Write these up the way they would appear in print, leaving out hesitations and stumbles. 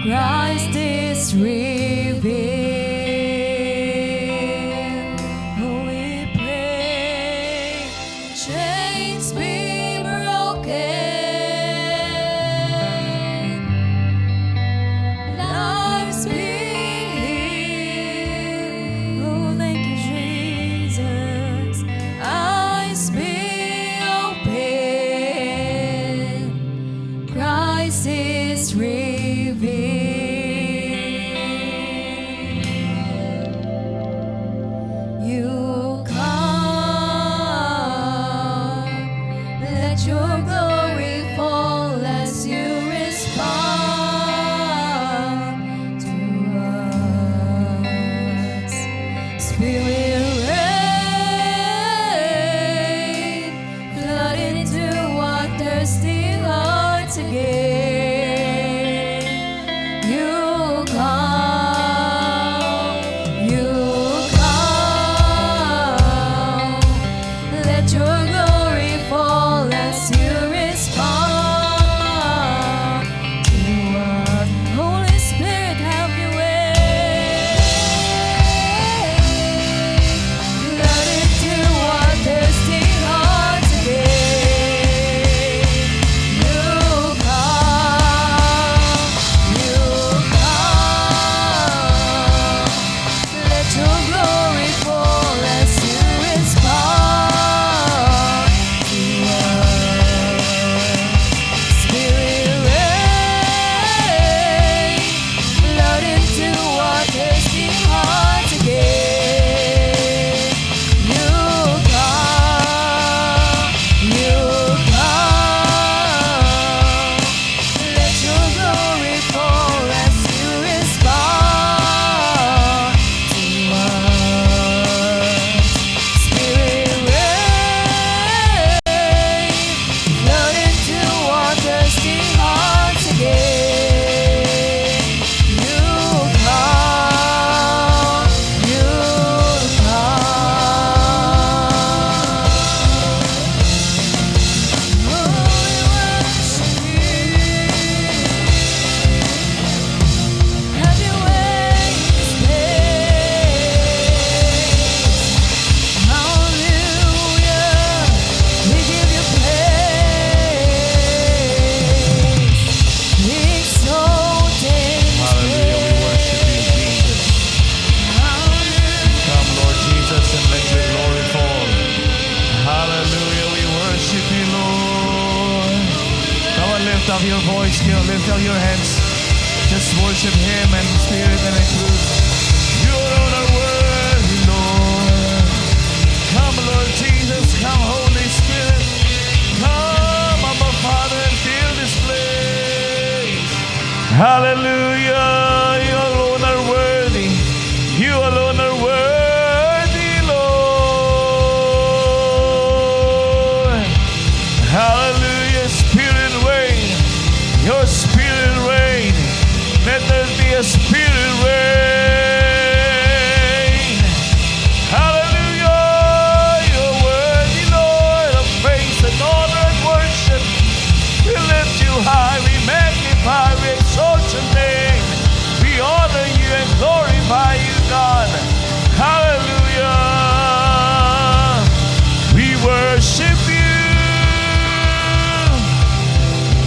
Christ is revealed. Oh, we pray, chains be broken, lives be healed. Oh, thank you, Jesus. Eyes be open. Christ is revealed. You come, let your glory fall as you respond to us. Spirit rain, flood into our thirsty hearts again. Let your glory fall as you lift up your voice, lift up your hands. Just worship Him in spirit and in truth. You alone are worthy, Lord. Come, Lord Jesus, come, Holy Spirit. Come, Abba Father, and fill this place. Hallelujah. You alone are worthy. You alone are worthy, Lord. Hallelujah. Spirit reign. Your spirit reign. Let there be a spirit reign. Hallelujah. You're worthy, Lord, of praise and honor and worship. We lift you high. We magnify. We exalt your name. We honor you and glorify you, God. Hallelujah. We worship you.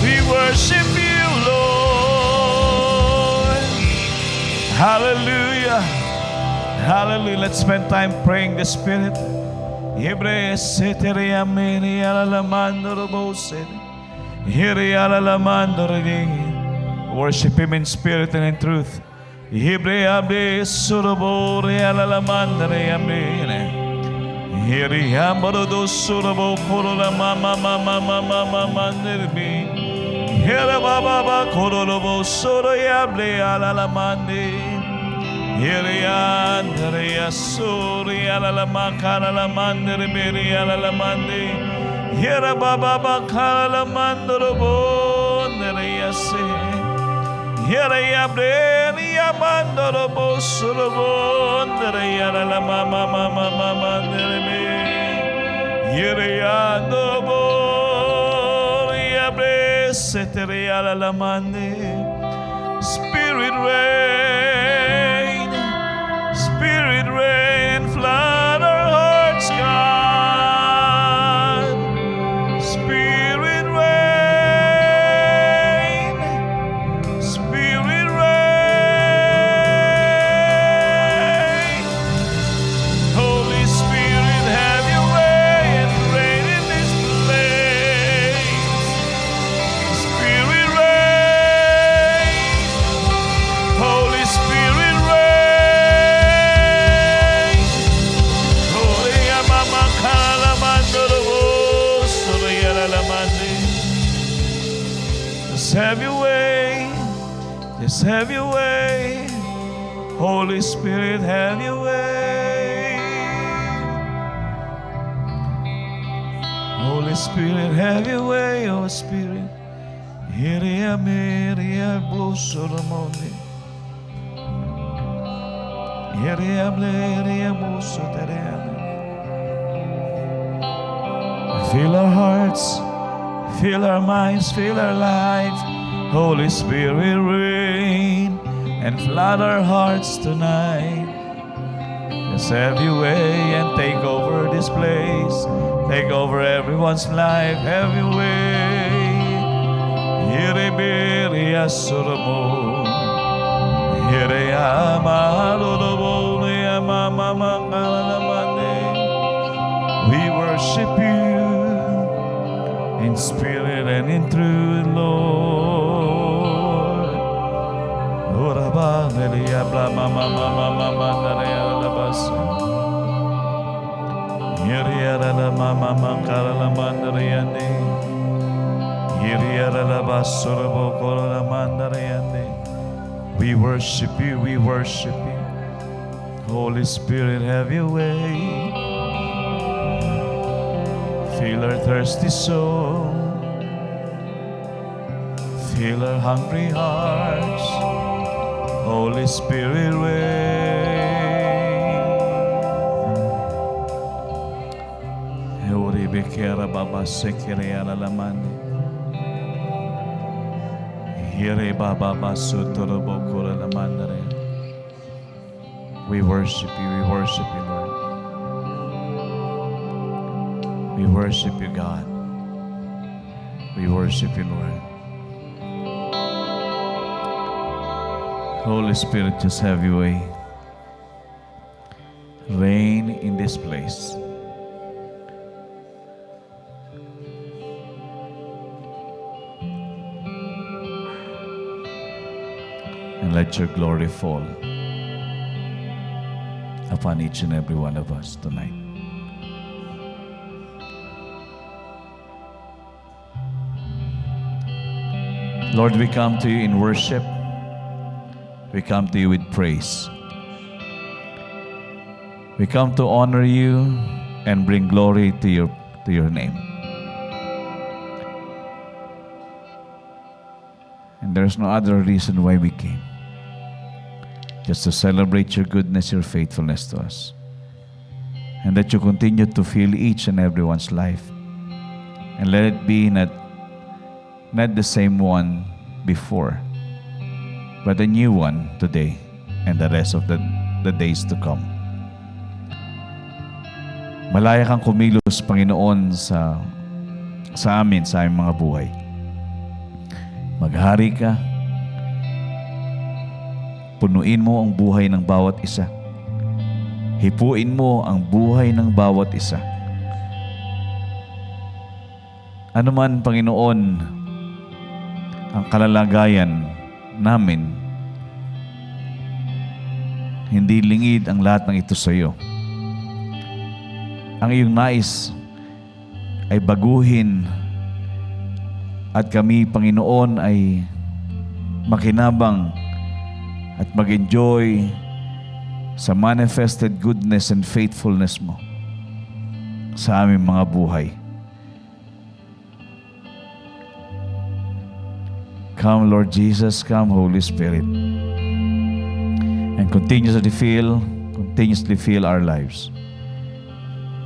We worship you, Lord. Hallelujah. Hallelujah. Let's spend time praying the Spirit. Worship Him in spirit and in truth. Spirit reign, Spirit reign, flood our hearts, God. Spirit reign, Spirit reign. Holy Spirit, have your way and reign in this place. Spirit reign, Holy Spirit reign. Holy Amama Kalamandoro Soroyalamandi. Just have your way. Just have your way. Holy Spirit, have your way. Holy Spirit, have your way, oh Spirit. Hiria Miria Busuramoni. Hiria Bleria Busuteriana. Fill our hearts, fill our minds, fill our life. Holy Spirit, reign and flood our hearts tonight. Just have your way and take over this place. Take over everyone's life. Have your way. Yiribiria Suramo. Yiriyama Lolobo. Yamama Kalamane. We worship you in spirit and in truth, Lord. Uraba Nelia Blama Mama Mama Narialabasa. Yiriara Mama Mankara Mandariande. Yiriara Basurabo Kora Mandariande. We worship you, we worship you. Holy Spirit, have your way. Fill our thirsty soul. Fill our hungry hearts. Holy Spirit, reign. Ori bekera baba sekere alalamani. Here baba basutoro bokura lamandare. We worship you, Lord. We worship you, God. We worship you, Lord. Holy Spirit, just have your way. Reign in this place. and let your glory fall upon each and every one of us tonight. Lord, we come to you in worship. We come to you with praise. We come to honor you and bring glory to your name. And there's no other reason why we came. Just to celebrate your goodness, your faithfulness to us. And that you continue to fill each and everyone's life. And let it be not the same one before, but a new one today and the rest of the days to come. Malaya kang kumilos, Panginoon, sa amin, sa aming mga buhay. Maghari ka. Punuin mo ang buhay ng bawat isa. Hipuin mo ang buhay ng bawat isa. Ano man, Panginoon, ang kalalagayan namin, hindi lingid ang lahat ng ito sa iyo. Ang iyong nais ay baguhin at kami, Panginoon, ay makinabang at mag-enjoy sa manifested goodness and faithfulness mo sa aming mga buhay. Come, Lord Jesus, come, Holy Spirit, and continuously fill our lives.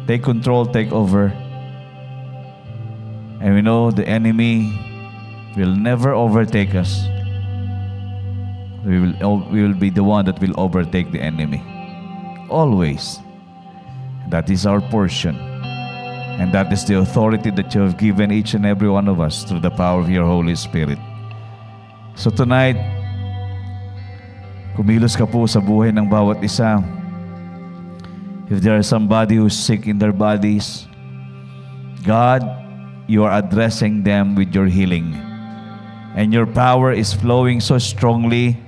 Take control, take over. And we know the enemy will never overtake us. We will be the one that will overtake the enemy. Always. That is our portion. And that is the authority that you have given each and every one of us through the power of your Holy Spirit. So tonight, kumilos ka po sa buhay ng bawat isa. If there is somebody who is sick in their bodies, God, you are addressing them with your healing. And your power is flowing so strongly,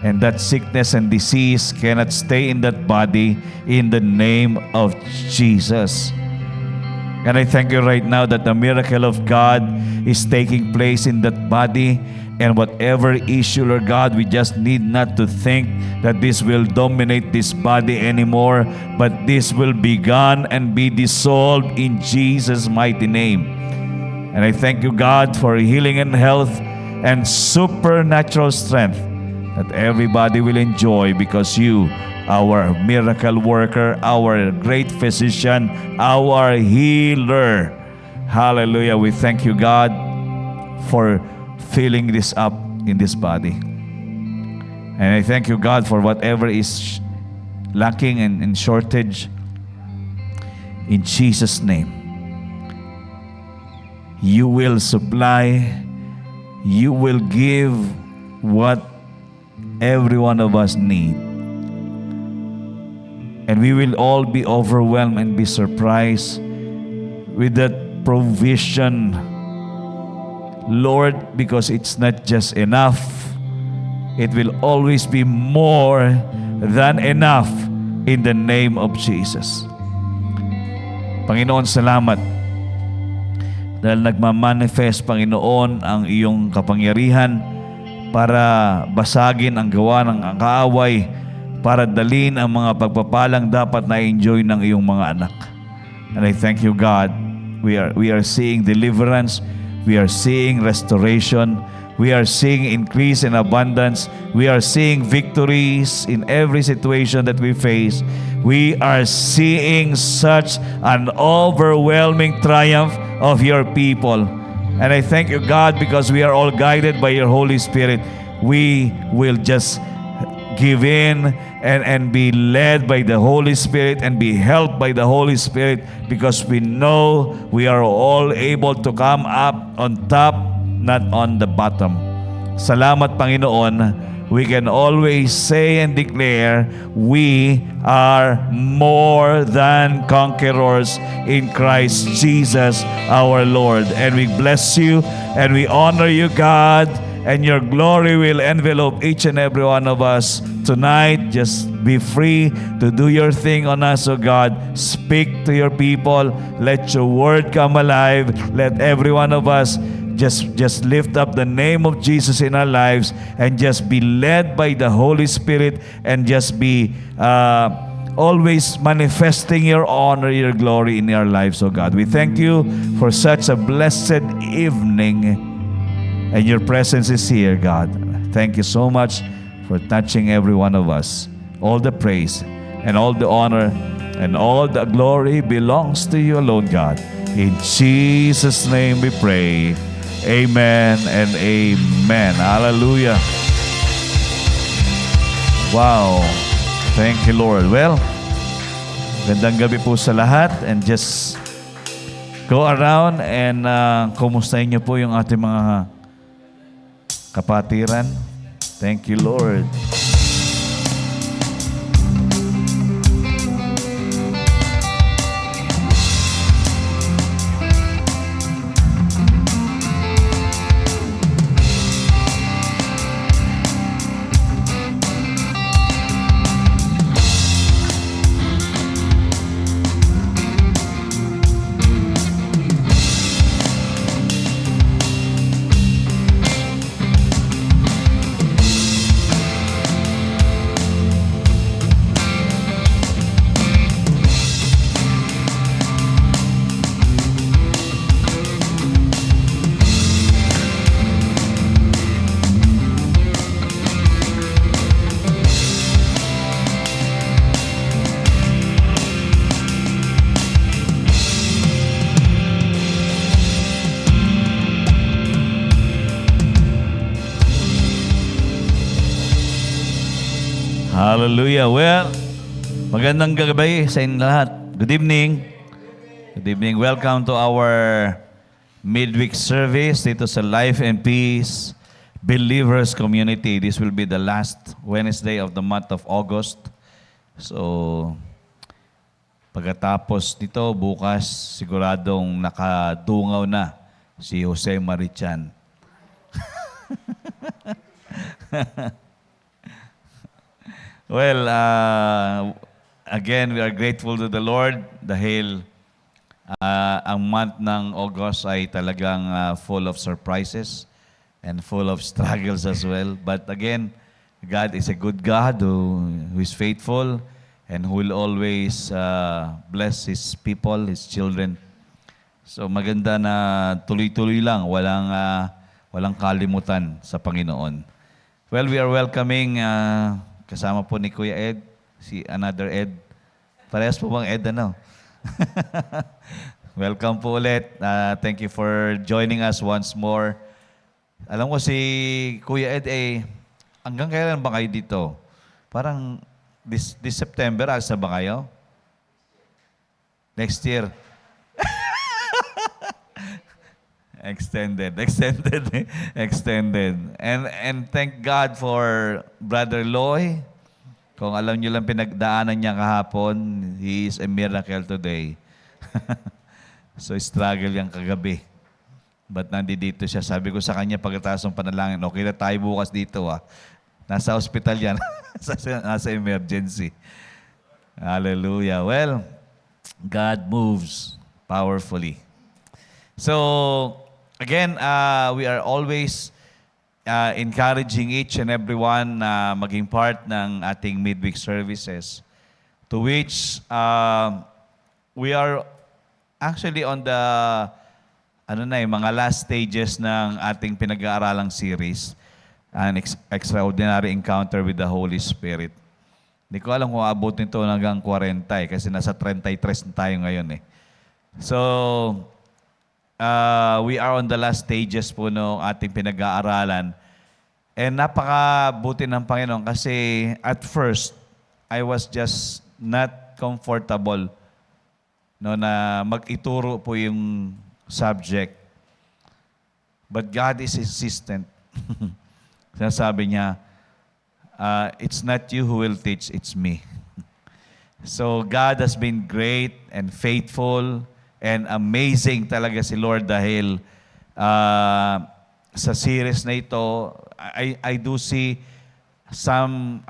and that sickness and disease cannot stay in that body in the name of Jesus. And I thank you right now that the miracle of God is taking place in that body. And whatever issue, Lord God, we just need not to think that this will dominate this body anymore, but this will be gone and be dissolved in Jesus' mighty name. And I thank you, God, for healing and health and supernatural strength that everybody will enjoy, because you, our miracle worker, our great physician, our healer. Hallelujah. We thank you, God, for filling this up in this body. And I thank you, God, for whatever is lacking and shortage. In Jesus' name, you will supply, you will give what every one of us need. And we will all be overwhelmed and be surprised with that provision, Lord, because it's not just enough. It will always be more than enough in the name of Jesus. Panginoon, salamat dahil nagmamanifest, Panginoon, ang iyong kapangyarihan para basagin ang gawa ng kaaway, para dalhin ang mga pagpapalang dapat na enjoy ng iyong mga anak. And I thank you, God. We are seeing deliverance. We are seeing restoration. We are seeing increase in abundance. We are seeing victories in every situation that we face. We are seeing such an overwhelming triumph of your people. And I thank you, God, because we are all guided by your Holy Spirit. We will just give in and be led by the Holy Spirit and be helped by the Holy Spirit, because we know we are all able to come up on top, not on the bottom. Salamat, Panginoon. We can always say and declare we are more than conquerors in Christ Jesus our Lord. And we bless you and we honor you, God, and your glory will envelope each and every one of us tonight. Just be free to do your thing on us, O God. Speak to your people. Let your word come alive. Let every one of us just lift up the name of Jesus in our lives and just be led by the Holy Spirit and just be always manifesting your honor, your glory in our lives, oh God. We thank you for such a blessed evening, and your presence is here, God. Thank you so much for touching every one of us. All the praise and all the honor and all the glory belongs to you alone, God. In Jesus' name we pray. Amen and amen. Hallelujah. Wow. Thank you, Lord. Well, gandang gabi po sa lahat, and just go around and kumustahin niyo po yung ating mga kapatiran. Thank you, Lord. Hallelujah. Well, magandang gabi sa inyo lahat. Good evening. Good evening. Welcome to our midweek service dito sa Life and Peace Believers Community. This will be the last Wednesday of the month of August. So, pagkatapos nito, bukas, siguradong nakadungaw na si Jose Marichan. Well, again, we are grateful to the Lord dahil ang month ng August ay talagang full of surprises and full of struggles as well. But again, God is a good God who is faithful and who will always bless His people, His children. So maganda na tuloy-tuloy lang, walang kalimutan sa Panginoon. Well, we are welcoming kasama po ni Kuya Ed, si another Ed. Parehas po bang Ed, ano? Welcome po ulit. Thank you for joining us once more. Alam ko si Kuya Ed, hanggang kailan ba kayo dito? Parang this September, asa ba kayo? Next year. Extended. And thank God for Brother Loy. Kung alam niyo lang pinagdaanan niya kahapon, he is a miracle today. So struggle yung kagabi. But nandito siya. Sabi ko sa kanya pagkatapos ng panalangin, okay na tayo bukas dito Nasa hospital yan. Nasa emergency. Hallelujah. Well, God moves powerfully. So, again, we are always encouraging each and everyone na maging part ng ating midweek services, to which we are actually on the mga last stages ng ating pinag-aaralang series, an extraordinary encounter with the Holy Spirit. Hindi ko alam kung abot nito hanggang 40 kasi nasa 33 na tayo ngayon . So, we are on the last stages po ng ating pinag-aaralan. And napakabuti ng Panginoon kasi at first, I was just not comfortable na mag-ituro po yung subject. But God is insistent. Sinasabi niya, it's not you who will teach, it's me. So God has been great and faithful and amazing talaga si Lord dahil sa series na ito, I do see some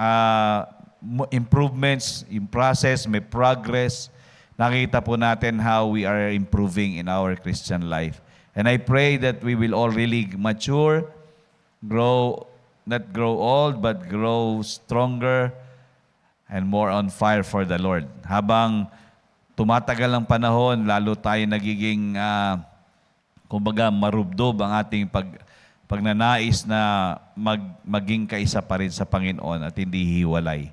improvements, in process, may progress. Nakita po natin how we are improving in our Christian life. And I pray that we will all really mature, not grow old, but grow stronger and more on fire for the Lord. Habang tumatagal ang panahon, lalo tayo nagiging, kumbaga, marubdob ang ating pagnanais na maging kaisa pa rin sa Panginoon at hindi hiwalay.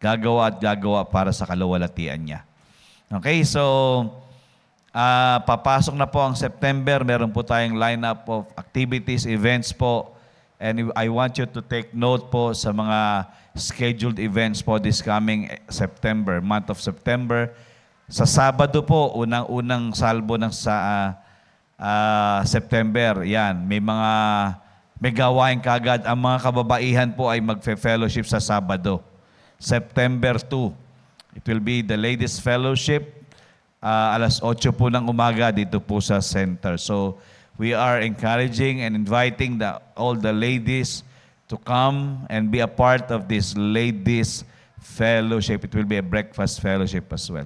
Gagawa at gagawa para sa kalawalatian niya. Okay, so papasok na po ang September. Meron po tayong lineup of activities, events po. And I want you to take note po sa mga scheduled events po this coming September, month of September. Sa Sabado po, unang salbo ng September. Yan, may gawain kagad. Ang mga kababaihan po ay magfe-fellowship sa Sabado. September 2. It will be the Ladies Fellowship. Alas 8 po ng umaga dito po sa center. So, we are encouraging and inviting all the ladies to come and be a part of this Ladies Fellowship. It will be a breakfast fellowship as well.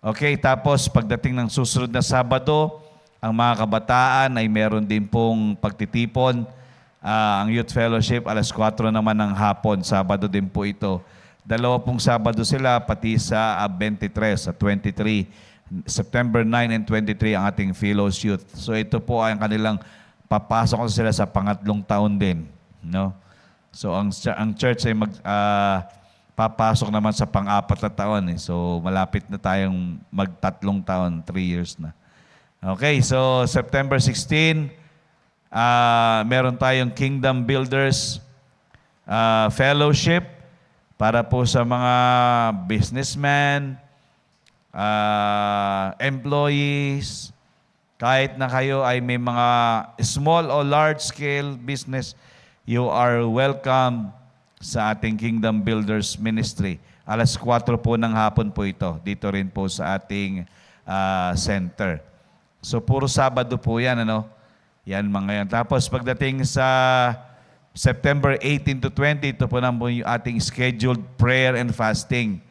Okay, tapos pagdating ng susunod na Sabado, ang mga kabataan ay meron din pong pagtitipon. Ang Youth Fellowship, alas 4 naman ng hapon. Sabado din po ito. 2 pong Sabado sila, pati sa 23, sa 23. September 9 and 23 ang ating Philos Youth. So ito po ay ang kanilang papasok sila sa pangatlong taon din. No? So ang church ay papasok naman sa pang-apat na taon. So malapit na tayong mag-3 taon, 3 years na. Okay, so September 16, meron tayong Kingdom Builders Fellowship para po sa mga businessmen, employees, kahit na kayo ay may mga small or large scale business, you are welcome sa ating Kingdom Builders Ministry. Alas 4 po ng hapon po ito. Dito rin po sa ating center. So puro Sabado po yan, ano? Yan mga yan. Tapos pagdating sa September 18 to 20, ito po naman yung ating scheduled prayer and fasting.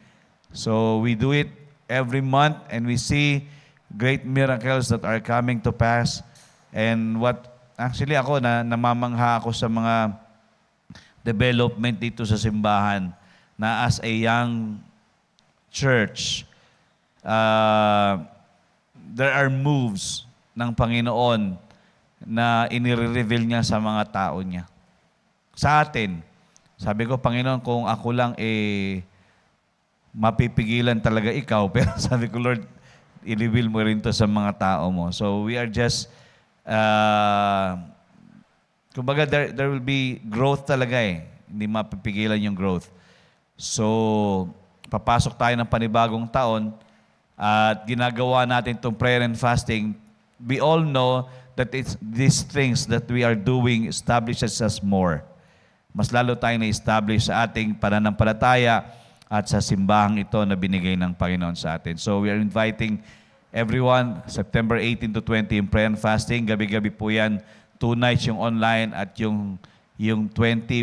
So we do it every month and we see great miracles that are coming to pass. And actually ako, namamangha ako sa mga development dito sa simbahan na as a young church, there are moves ng Panginoon na inire-reveal niya sa mga tao niya. Sa atin, sabi ko, Panginoon, kung ako lang mapipigilan talaga ikaw, pero sabi ko, Lord, i-reveal mo rin to sa mga tao mo. So we are just, kumbaga there will be growth talaga Hindi mapipigilan yung growth. So, papasok tayo ng panibagong taon at ginagawa natin itong prayer and fasting. We all know that it's these things that we are doing establishes us more. Mas lalo tayong na-establish sa ating pananampalataya at sa simbahang ito na binigay ng Panginoon sa atin. So we are inviting everyone, September 18 to 20 in prayer and fasting. Gabi-gabi po yan. 2 nights yung online at yung 20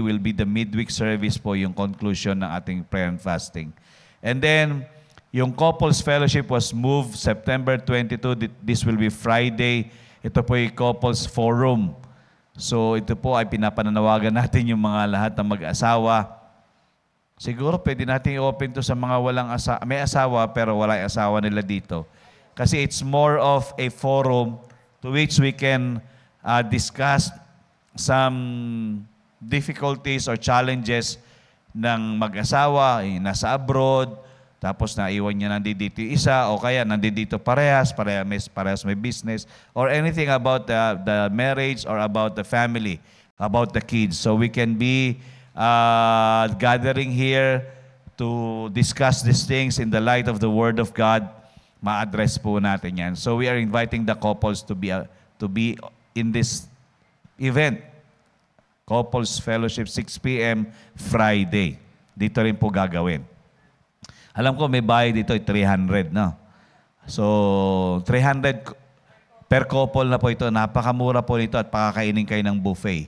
will be the midweek service po, yung conclusion ng ating prayer and fasting. And then, yung Couples Fellowship was moved September 22. This will be Friday. Ito po yung Couples Forum. So ito po ay pinapananawagan natin yung mga lahat ng mag-asawa. Siguro pwede natin i-open to sa mga may asawa pero wala asawa nila dito. Kasi it's more of a forum to which we can discuss some difficulties or challenges ng mag-asawa, nasa abroad, tapos naiwan niya nandito isa, o kaya nandito parehas may business, or anything about the marriage or about the family, about the kids. So we can be gathering here to discuss these things in the light of the Word of God. Ma-address po natin yan. So we are inviting the couples to be in this event. Couples Fellowship, 6 p.m. Friday. Dito rin po gagawin. Alam ko may bayad dito ay 300, no? So, 300 Per couple na po ito. Napakamura po nito at pakakainin kayo ng buffet.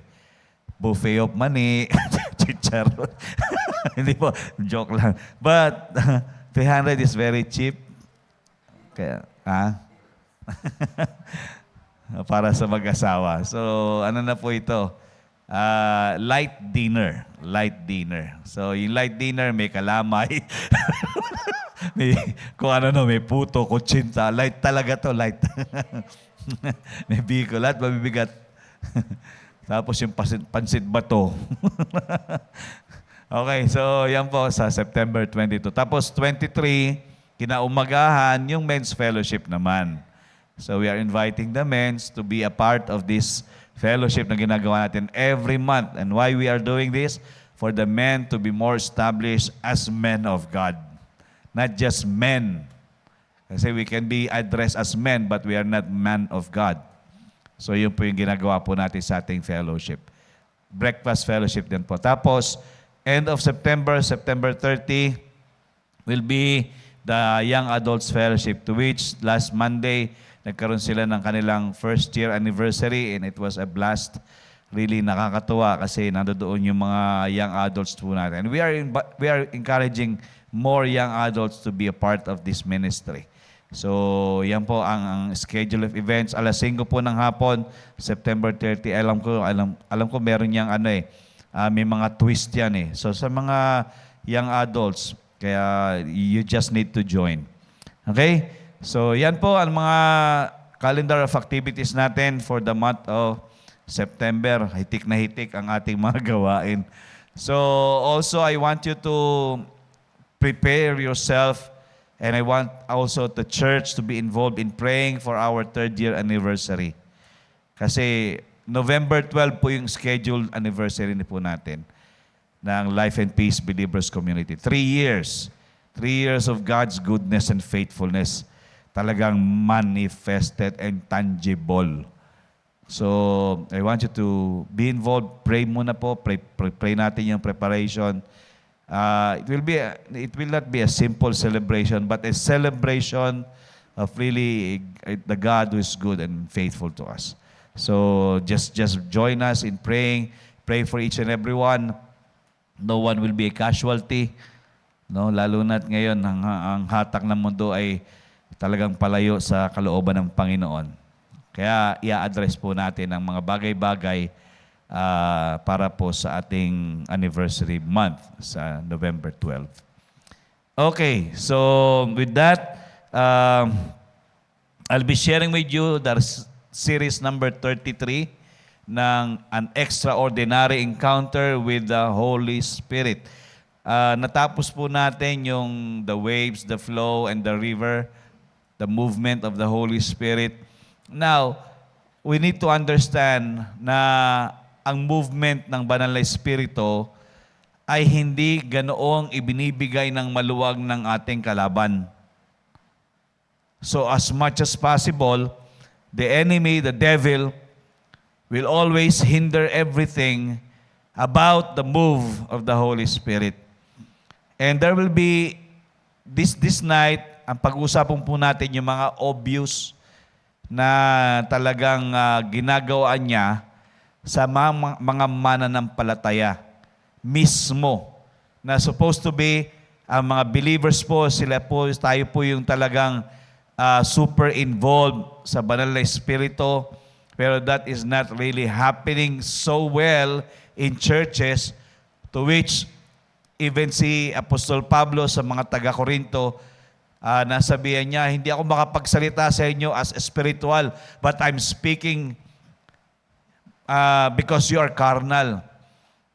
Buffet of money. Chicharon. Hindi po. Joke lang. But 300 is very cheap. Kaya, para sa mag-asawa. So, ano na po ito? Light dinner. Light dinner. So, yung light dinner, may kalamay. May, kung ano no, may puto, kutsinta. Light talaga to, light. May bicol at mabibigat. Tapos yung pansit bato. Okay, so yan po sa September 22. Tapos 23, kinaumagahan, yung men's fellowship naman. So we are inviting the men's to be a part of this fellowship na ginagawa natin every month. And why we are doing this? For the men to be more established as men of God. Not just men. Kasi we can be addressed as men, but we are not men of God. So yun po yung ginagawa po natin sa ating fellowship. Breakfast fellowship din po. Tapos, end of September, September 30, will be the Young Adults Fellowship, to which last Monday, nagkaroon sila ng kanilang first year anniversary and it was a blast. Really nakakatuwa kasi nandoon yung mga young adults po natin. And we are encouraging more young adults to be a part of this ministry. So, yan po ang schedule of events. Alas 5 po ng hapon, September 30. Alam ko meron yang may mga twist yan eh. So, sa mga young adults, kaya you just need to join. Okay? So, yan po ang mga calendar of activities natin for the month of September. Hitik na hitik ang ating mga gawain. So, also, I want you to prepare yourself. And I want also the church to be involved in praying for our 3rd year anniversary. Kasi November 12 po yung scheduled anniversary po natin ng Life and Peace Believers Community. 3 years. 3 years of God's goodness and faithfulness. Talagang manifested and tangible. So, I want you to be involved. Pray muna po. Pray natin yung preparation. It will not be a simple celebration, but a celebration of really the God who is good and faithful to us. So just join us in praying. Pray for each and every one. No one will be a casualty. No, lalo na't ngayon ang hatak ng mundo ay talagang palayo sa kalooban ng Panginoon. Kaya i-address po natin ang mga bagay-bagay para po sa ating anniversary month sa November 12. Okay, so with that, I'll be sharing with you the series number 33 ng An Extraordinary Encounter with the Holy Spirit. Natapos po natin yung the waves, the flow, and the river, the movement of the Holy Spirit. Now, we need to understand na ang movement ng Banal na Espiritu ay hindi ganoong ibinibigay ng maluwag ng ating kalaban. So as much as possible, the enemy, the devil, will always hinder everything about the move of the Holy Spirit. And there will be, this night, ang pag-uusapan po natin yung mga obvious na talagang ginagawa niya sa mga mananampalataya mismo na supposed to be ang mga believers po, tayo po yung talagang super involved sa Banal na Espiritu, pero that is not really happening so well in churches, to which even si Apostol Pablo sa mga taga-Korinto, nasabihan niya, hindi ako makapagsalita sa inyo as spiritual, but I'm speaking because you are carnal.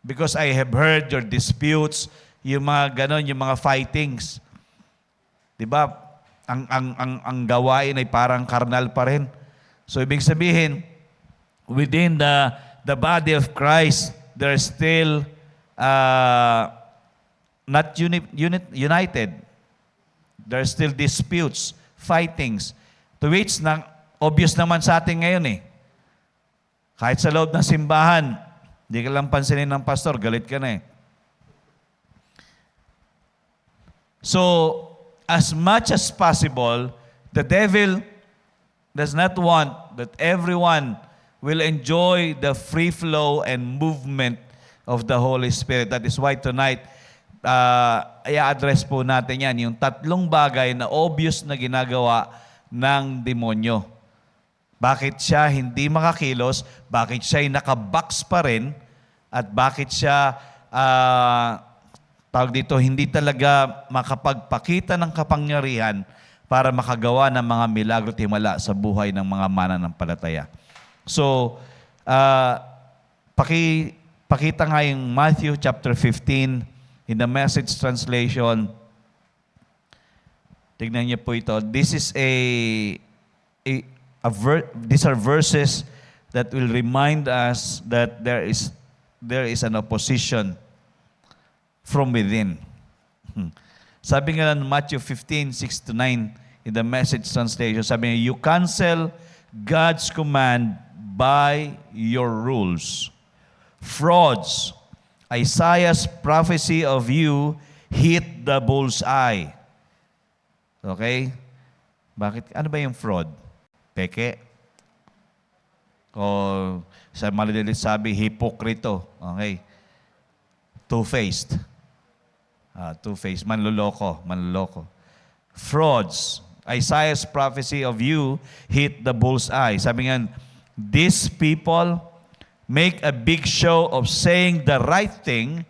Because I have heard your disputes, yung mga ganon, yung mga fightings. Diba? Ang gawain ay parang carnal pa rin. So, ibig sabihin, within the body of Christ, there's still not united. There's still disputes, fightings, to which obvious naman sa atin ngayon eh. Kahit sa loob ng simbahan, hindi ka lang pansinin ng pastor, galit ka na eh. So, as much as possible, the devil does not want that everyone will enjoy the free flow and movement of the Holy Spirit. That is why tonight, i-address po natin yan, yung tatlong bagay na obvious na ginagawa ng demonyo. Bakit siya hindi makakilos, bakit siya ay nakabox pa rin, at bakit siya, tawag dito, hindi talaga makapagpakita ng kapangyarihan para makagawa ng mga milagro at himala sa buhay ng mga mananampalataya. So, pakita nga yung Matthew chapter 15 in the Message translation. Tignan niyo po ito. These are verses that will remind us that there is an opposition from within. Sabi nga ng Matthew 15, 6-9 in the Message translation, sabi niya, you cancel God's command by your rules. Frauds. Isaiah's prophecy of you hit the bullseye. Okay? Bakit? Ano ba yung fraud? Peke? O sa malilit sabi, hipokrito. Okay? Two-faced. Two-faced. Manloloko. Frauds. Isaiah's prophecy of you hit the bullseye. Sabi nga, these people make a big show of saying the right thing,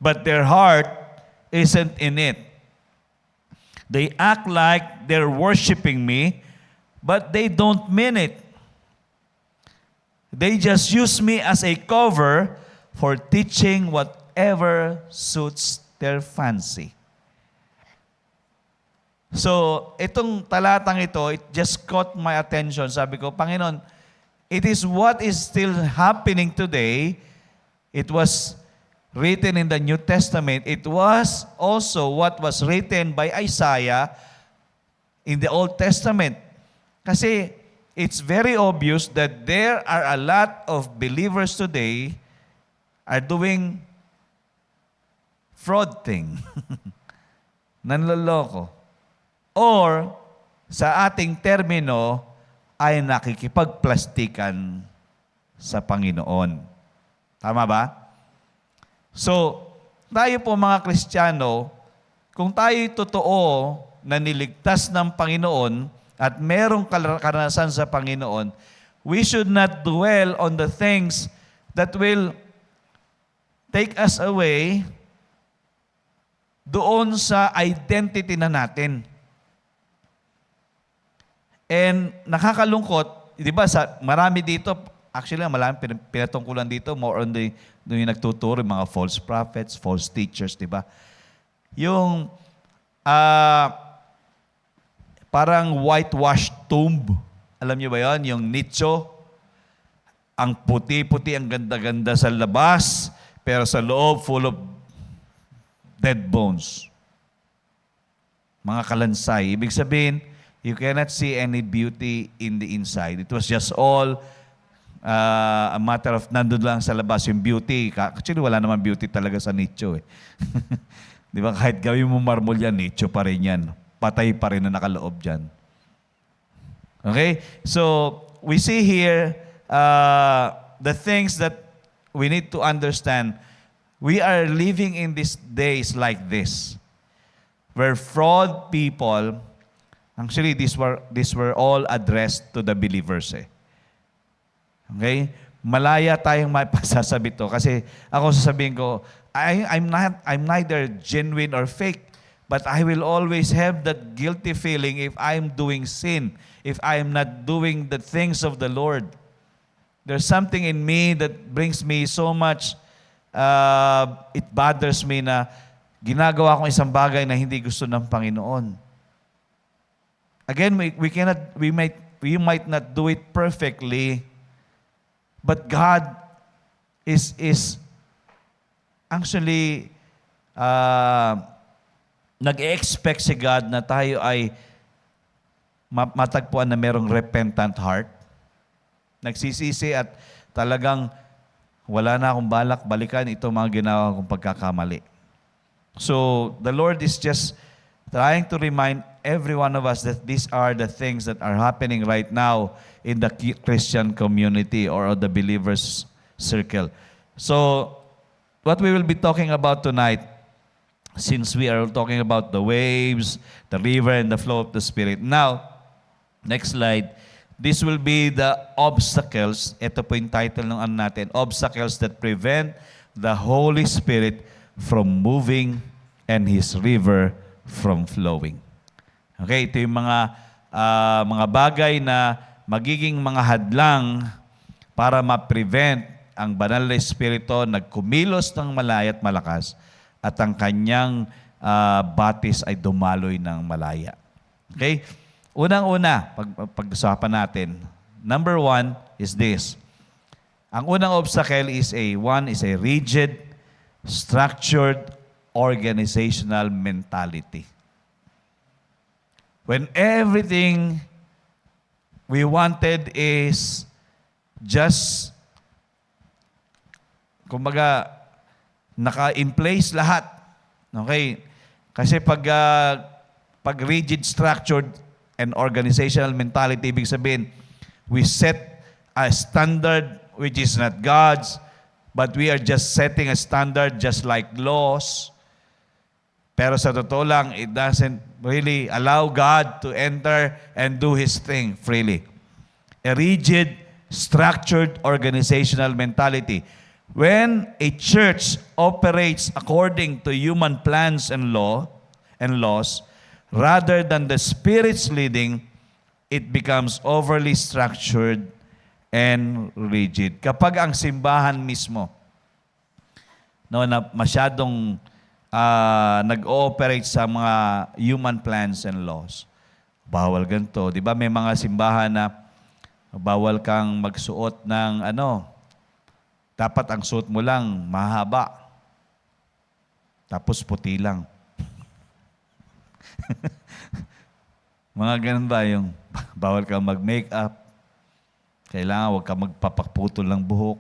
but their heart isn't in it. They act like they're worshiping me, but they don't mean it. They just use me as a cover for teaching whatever suits their fancy. So, itong talatang ito, it just caught my attention. Sabi ko, Panginoon, it is what is still happening today. It was written in the New Testament. It was also what was written by Isaiah in the Old Testament. Kasi it's very obvious that there are a lot of believers today are doing fraud thing. Nanloloko. Or, sa ating termino, ay nakikipagplastikan sa Panginoon. Tama ba? So, tayo po mga Kristiyano, kung tayo totoo na niligtas ng Panginoon at merong karanasan sa Panginoon, we should not dwell on the things that will take us away doon sa identity na natin. And nakakalungkot, di ba, marami dito, actually, marami pinatungkulan dito, more on yung nagtuturo, yung mga false prophets, false teachers, di ba? Yung parang whitewashed tomb. Alam niyo ba yun? Yung nicho, ang puti-puti, ang ganda-ganda sa labas, pero sa loob, full of dead bones. Mga kalansay. Ibig sabihin, you cannot see any beauty in the inside. It was just all a matter of nandun lang sa labas yung beauty. Actually, wala naman beauty talaga sa nicho eh. Di ba? Kahit gawin mo marmol yan, nicho pa rin yan. Patay pa rin na nakaloob dyan. Okay? So, we see here the things that we need to understand. We are living in these days like this, where fraud people, actually, these were all addressed to the believers eh. Okay? Malaya tayong mapagsasabi to. Kasi ako sasabihin ko, I'm neither genuine or fake, but I will always have that guilty feeling if I'm doing sin, if I'm not doing the things of the Lord. There's something in me that brings me so much, it bothers me na ginagawa kong isang bagay na hindi gusto ng Panginoon. Again, we might not do it perfectly, but God is actually nag-expect si God na tayo ay matagpuan na merong repentant heart, nagsisisi at talagang wala na akong balak balikan ito mga ginawa kong pagkakamali. So, the Lord is just trying to remind every one of us that these are the things that are happening right now in the Christian community or the believers circle. So, what we will be talking about tonight, since we are talking about the waves, the river, and the flow of the Spirit. Now, next slide. This will be the obstacles. Ito po yung title ng ano natin. Obstacles that prevent the Holy Spirit from moving and His river from flowing. Okay, ito yung mga bagay na magiging mga hadlang para ma-prevent ang banal na Espiritu nagkumilos ng malaya at malakas at ang kanyang batis ay dumaloy ng malaya. Okay? Unang-una, pag-usapan natin, number 1 is this. Ang unang obstacle is a rigid, structured, organizational mentality. When everything we wanted is just, kumbaga, naka-in place lahat. Okay? Kasi pag rigid, structured, and organizational mentality, ibig sabihin, we set a standard which is not God's, but we are just setting a standard just like laws. Pero sa totoo lang, it doesn't really allow God to enter and do His thing freely. A rigid, structured organizational mentality. When a church operates according to human plans and laws, rather than the Spirit's leading, it becomes overly structured and rigid. Kapag ang simbahan mismo na masyadong nag-ooperate sa mga human plans and laws, bawal ganito. Di ba may mga simbahan na bawal kang magsuot ng dapat ang suot mo lang mahaba, tapos puti lang. Mga ganun ba yung bawal kang mag-makeup, kailangan huwag kang magpapakputol ng buhok,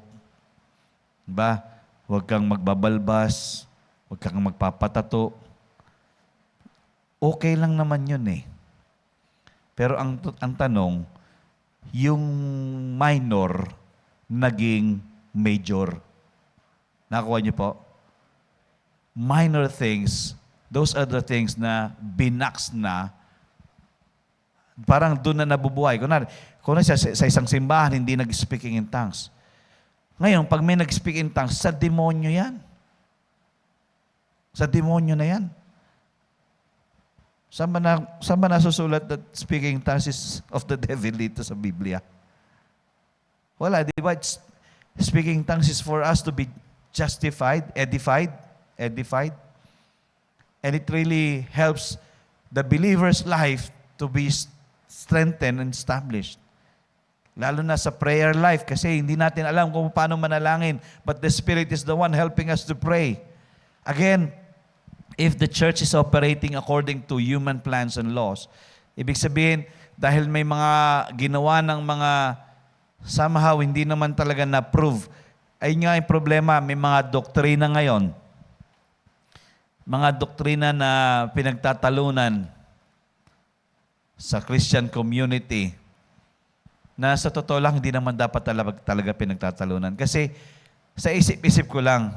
diba? Huwag kang magbabalbas, huwag kang magpapatato. Okay lang naman yun eh. Pero ang tanong, yung minor naging major. Nakuha niyo po? Minor things, those are the things na binaks na, parang doon na nabubuhay. Kung sa isang simbahan, hindi nag-speaking in tongues. Ngayon, pag may nag-speak in tongues, sa demonyo yan. Sa demonyo na yan. Saan ba nasusulat that speaking in tongues is of the devil dito sa Biblia? Wala, di ba? Speaking in tongues is for us to be justified, edified. And it really helps the believer's life to be strengthened and established. Lalo na sa prayer life kasi hindi natin alam kung paano manalangin, but the Spirit is the one helping us to pray. Again, if the church is operating according to human plans and laws, ibig sabihin, dahil may mga ginawa ng mga somehow hindi naman talaga na-prove, ay nga yung problema, may mga doktrina ngayon, mga doktrina na pinagtatalunan sa Christian community na sa totoo lang hindi naman dapat talaga pinagtatalunan. Kasi sa isip-isip ko lang,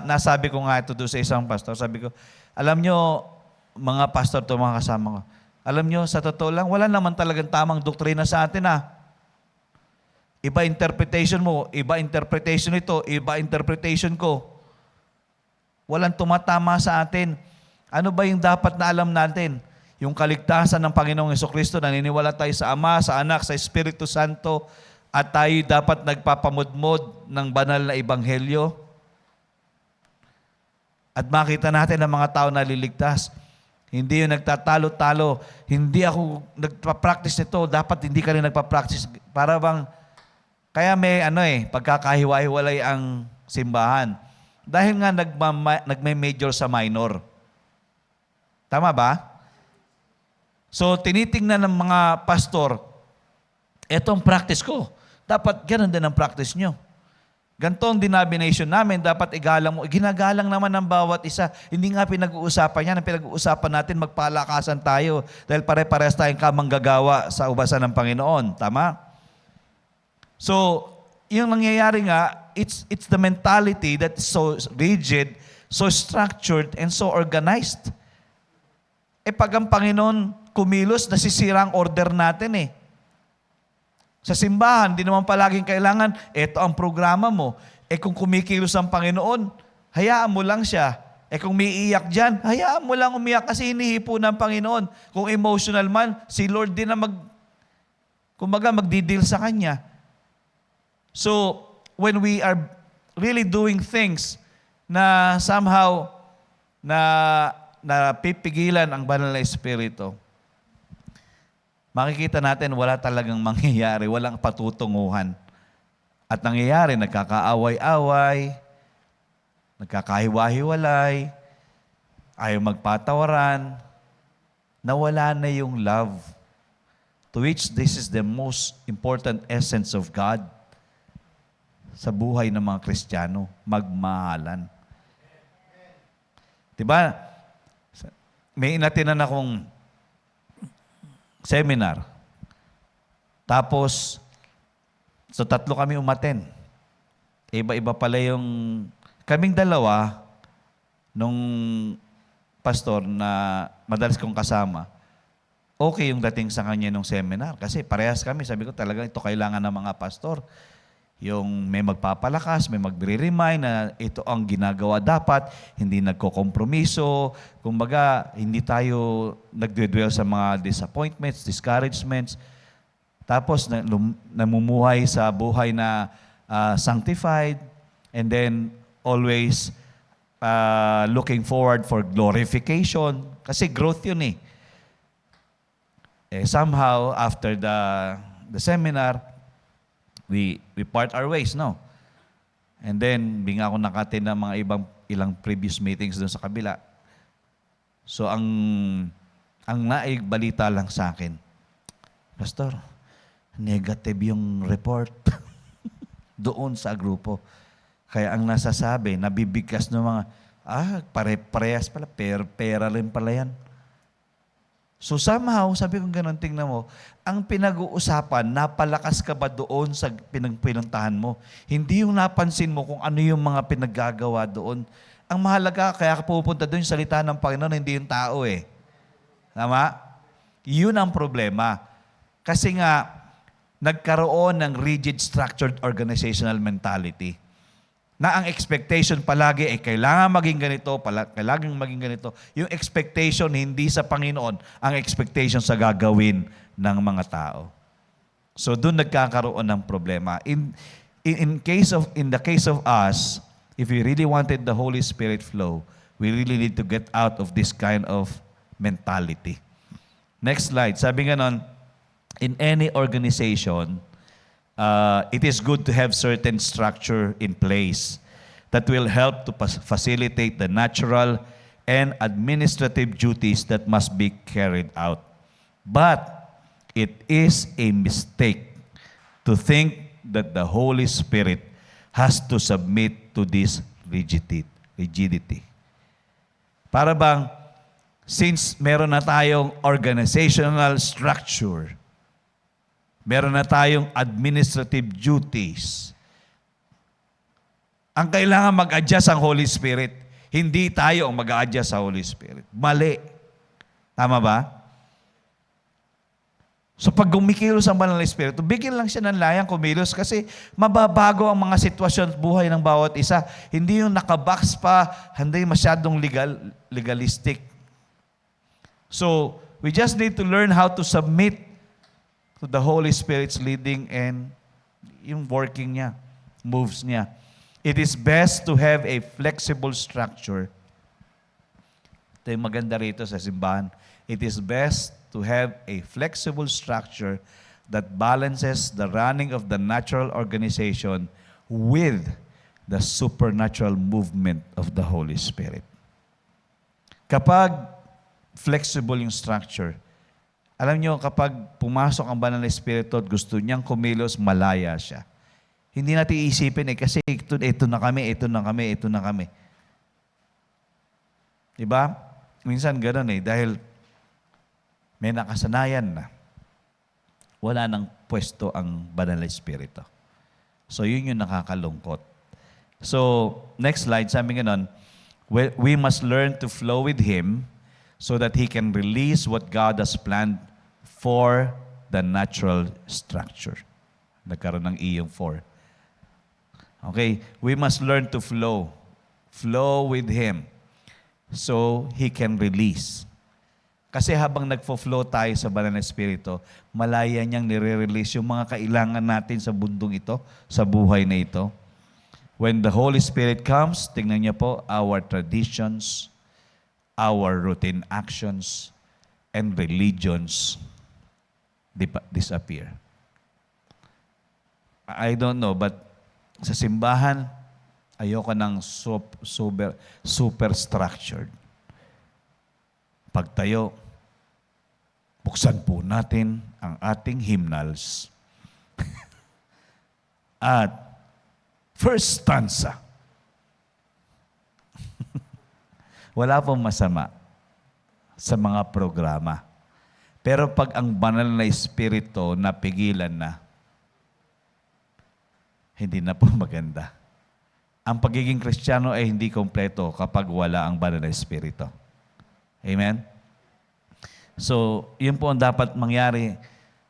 nasabi ko nga ito doon sa isang pastor, sabi ko, alam nyo, mga pastor to mga kasama ko, alam nyo, sa totoo lang, wala naman talagang tamang doktrina sa atin Iba interpretation mo, iba interpretation ito, iba interpretation ko. Walang tumatama sa atin. Ano ba yung dapat na alam natin? Yung kaligtasan ng Panginoong Jesucristo, naniniwala tayo sa Ama, sa Anak, sa Espiritu Santo, at tayo dapat nagpapamudmod ng banal na ebanghelyo. At makita natin ang mga tao na liligtas. Hindi yung nagtatalo-talo. Hindi ako nagpa-practice nito, dapat hindi ka rin nagpa-practice. Para bang, kaya may pagkakahiwa-hiwalay ang simbahan. Dahil nga nagme-major sa minor. Tama ba? So, tinitingnan ng mga pastor, etong practice ko. Dapat ganun din ang practice nyo. Ganito ang denomination namin, dapat igalang mo. Ginagalang naman ng bawat isa. Hindi nga pinag-uusapan yan. Ang pinag-uusapan natin, magpalakasan tayo dahil pare-parehas tayong kamanggagawa sa ubasan ng Panginoon. Tama? So, yung nangyayari nga, it's the mentality that is so rigid, so structured, and so organized. Pag ang Panginoon kumilos, nasisira ang order natin eh. Sa simbahan, di naman palaging kailangan, eto ang programa mo. Kung kumikilos ang Panginoon, hayaan mo lang siya. Kung may iyak dyan, hayaan mo lang umiyak kasi hinihipo ng Panginoon. Kung emotional man, si Lord din na magdi-deal sa kanya. So, when we are really doing things na somehow na pipigilan ang banal na Espiritu, makikita natin wala talagang mangyayari, walang patutunguhan. At nangyayari, nagkakaaway-away, nagkakahiwa-hiwalay, ayaw magpatawaran, nawala na yung love, to which this is the most important essence of God sa buhay ng mga Kristiyano, magmahalan. Diba? May inatinan akong seminar. Tapos, so 3 kami umaten. Iba-iba pala yung, kaming dalawa, nung pastor na madalas kong kasama, okay yung dating sa kanya nung seminar. Kasi parehas kami, sabi ko talaga ito kailangan ng mga pastor. Yung may magpapalakas, may magre-remind na ito ang ginagawa dapat, hindi nagkokompromiso. Kumbaga, hindi tayo nagdwedwell sa mga disappointments, discouragements. Tapos, namumuhay sa buhay na sanctified, and then always looking forward for glorification. Kasi growth yun eh. Somehow, after the seminar, we part our ways, no? And then, binga ako nakatin ng mga ilang previous meetings doon sa kabila. So, ang naigbalita lang sa akin, Pastor, negative yung report doon sa grupo. Kaya ang nasasabi, nabibigkas ng mga, pare-parehas pala, pera rin pala yan. So somehow, sabi ko ganun, tingnan mo, ang pinag-uusapan, napalakas ka ba doon sa pinuntahan mo? Hindi yung napansin mo kung ano yung mga pinaggagawa doon. Ang mahalaga, kaya ka pupunta doon yung salita ng Panginoon, hindi yung tao eh. Tama? Yun ang problema. Kasi nga, nagkaroon ng rigid, structured organizational mentality. Na ang expectation palagi ay kailangan maging ganito, kailangan maging ganito. Yung expectation hindi sa Panginoon, ang expectation sa gagawin ng mga tao. So doon nagkakaroon ng problema. In the case of us, if we really wanted the Holy Spirit flow, we really need to get out of this kind of mentality. Next slide. Sabi nga nun, in any organization, it is good to have certain structure in place that will help to facilitate the natural and administrative duties that must be carried out. But it is a mistake to think that the Holy Spirit has to submit to this rigidity. Para bang, since meron na tayong organizational structure, meron na tayong administrative duties, ang kailangan mag-adjust ang Holy Spirit. Hindi tayo ang mag-adjust sa Holy Spirit. Mali. Tama ba? So pag gumikilos ang Banal na Espiritu, bigyan lang siya ng layang kumilos kasi mababago ang mga sitwasyon at buhay ng bawat isa. Hindi yung nakabox pa, hindi masyadong legalistic. So, we just need to learn how to submit to the Holy Spirit's leading and yung working niya, moves niya. It is best to have a flexible structure. Ito yung maganda rito sa simbahan. It is best to have a flexible structure that balances the running of the natural organization with the supernatural movement of the Holy Spirit. Kapag flexible yung structure, alam nyo, kapag pumasok ang Banal na Espiritu at gusto niyang kumilos, malaya siya. Hindi natin iisipin kasi ito na kami. Diba? Minsan gano'n dahil may nakasanayan na. Wala nang pwesto ang banal na Espiritu. So, yun yung nakakalungkot. So, next slide, sabi nga nun, we must learn to flow with Him so that He can release what God has planned for the natural structure. Nagkaroon ng iyong for. Okay, we must learn to flow. Flow with Him so He can release. Kasi habang nagfo-flow tayo sa banal na Espiritu, malaya niyang nire-release yung mga kailangan natin sa bundong ito, sa buhay na ito. When the Holy Spirit comes, tingnan niyo po, our traditions, our routine actions, and religions disappear. I don't know, but sa simbahan, ayoko ng super structured. Pagtayo, buksan po natin ang ating hymnals. At first stanza. Wala pong masama sa mga programa. Pero pag ang banal na Espiritu napigilan na, hindi na po maganda. Ang pagiging Kristiyano ay hindi kompleto kapag wala ang banal na Espiritu. Amen? So, yun po ang dapat mangyari.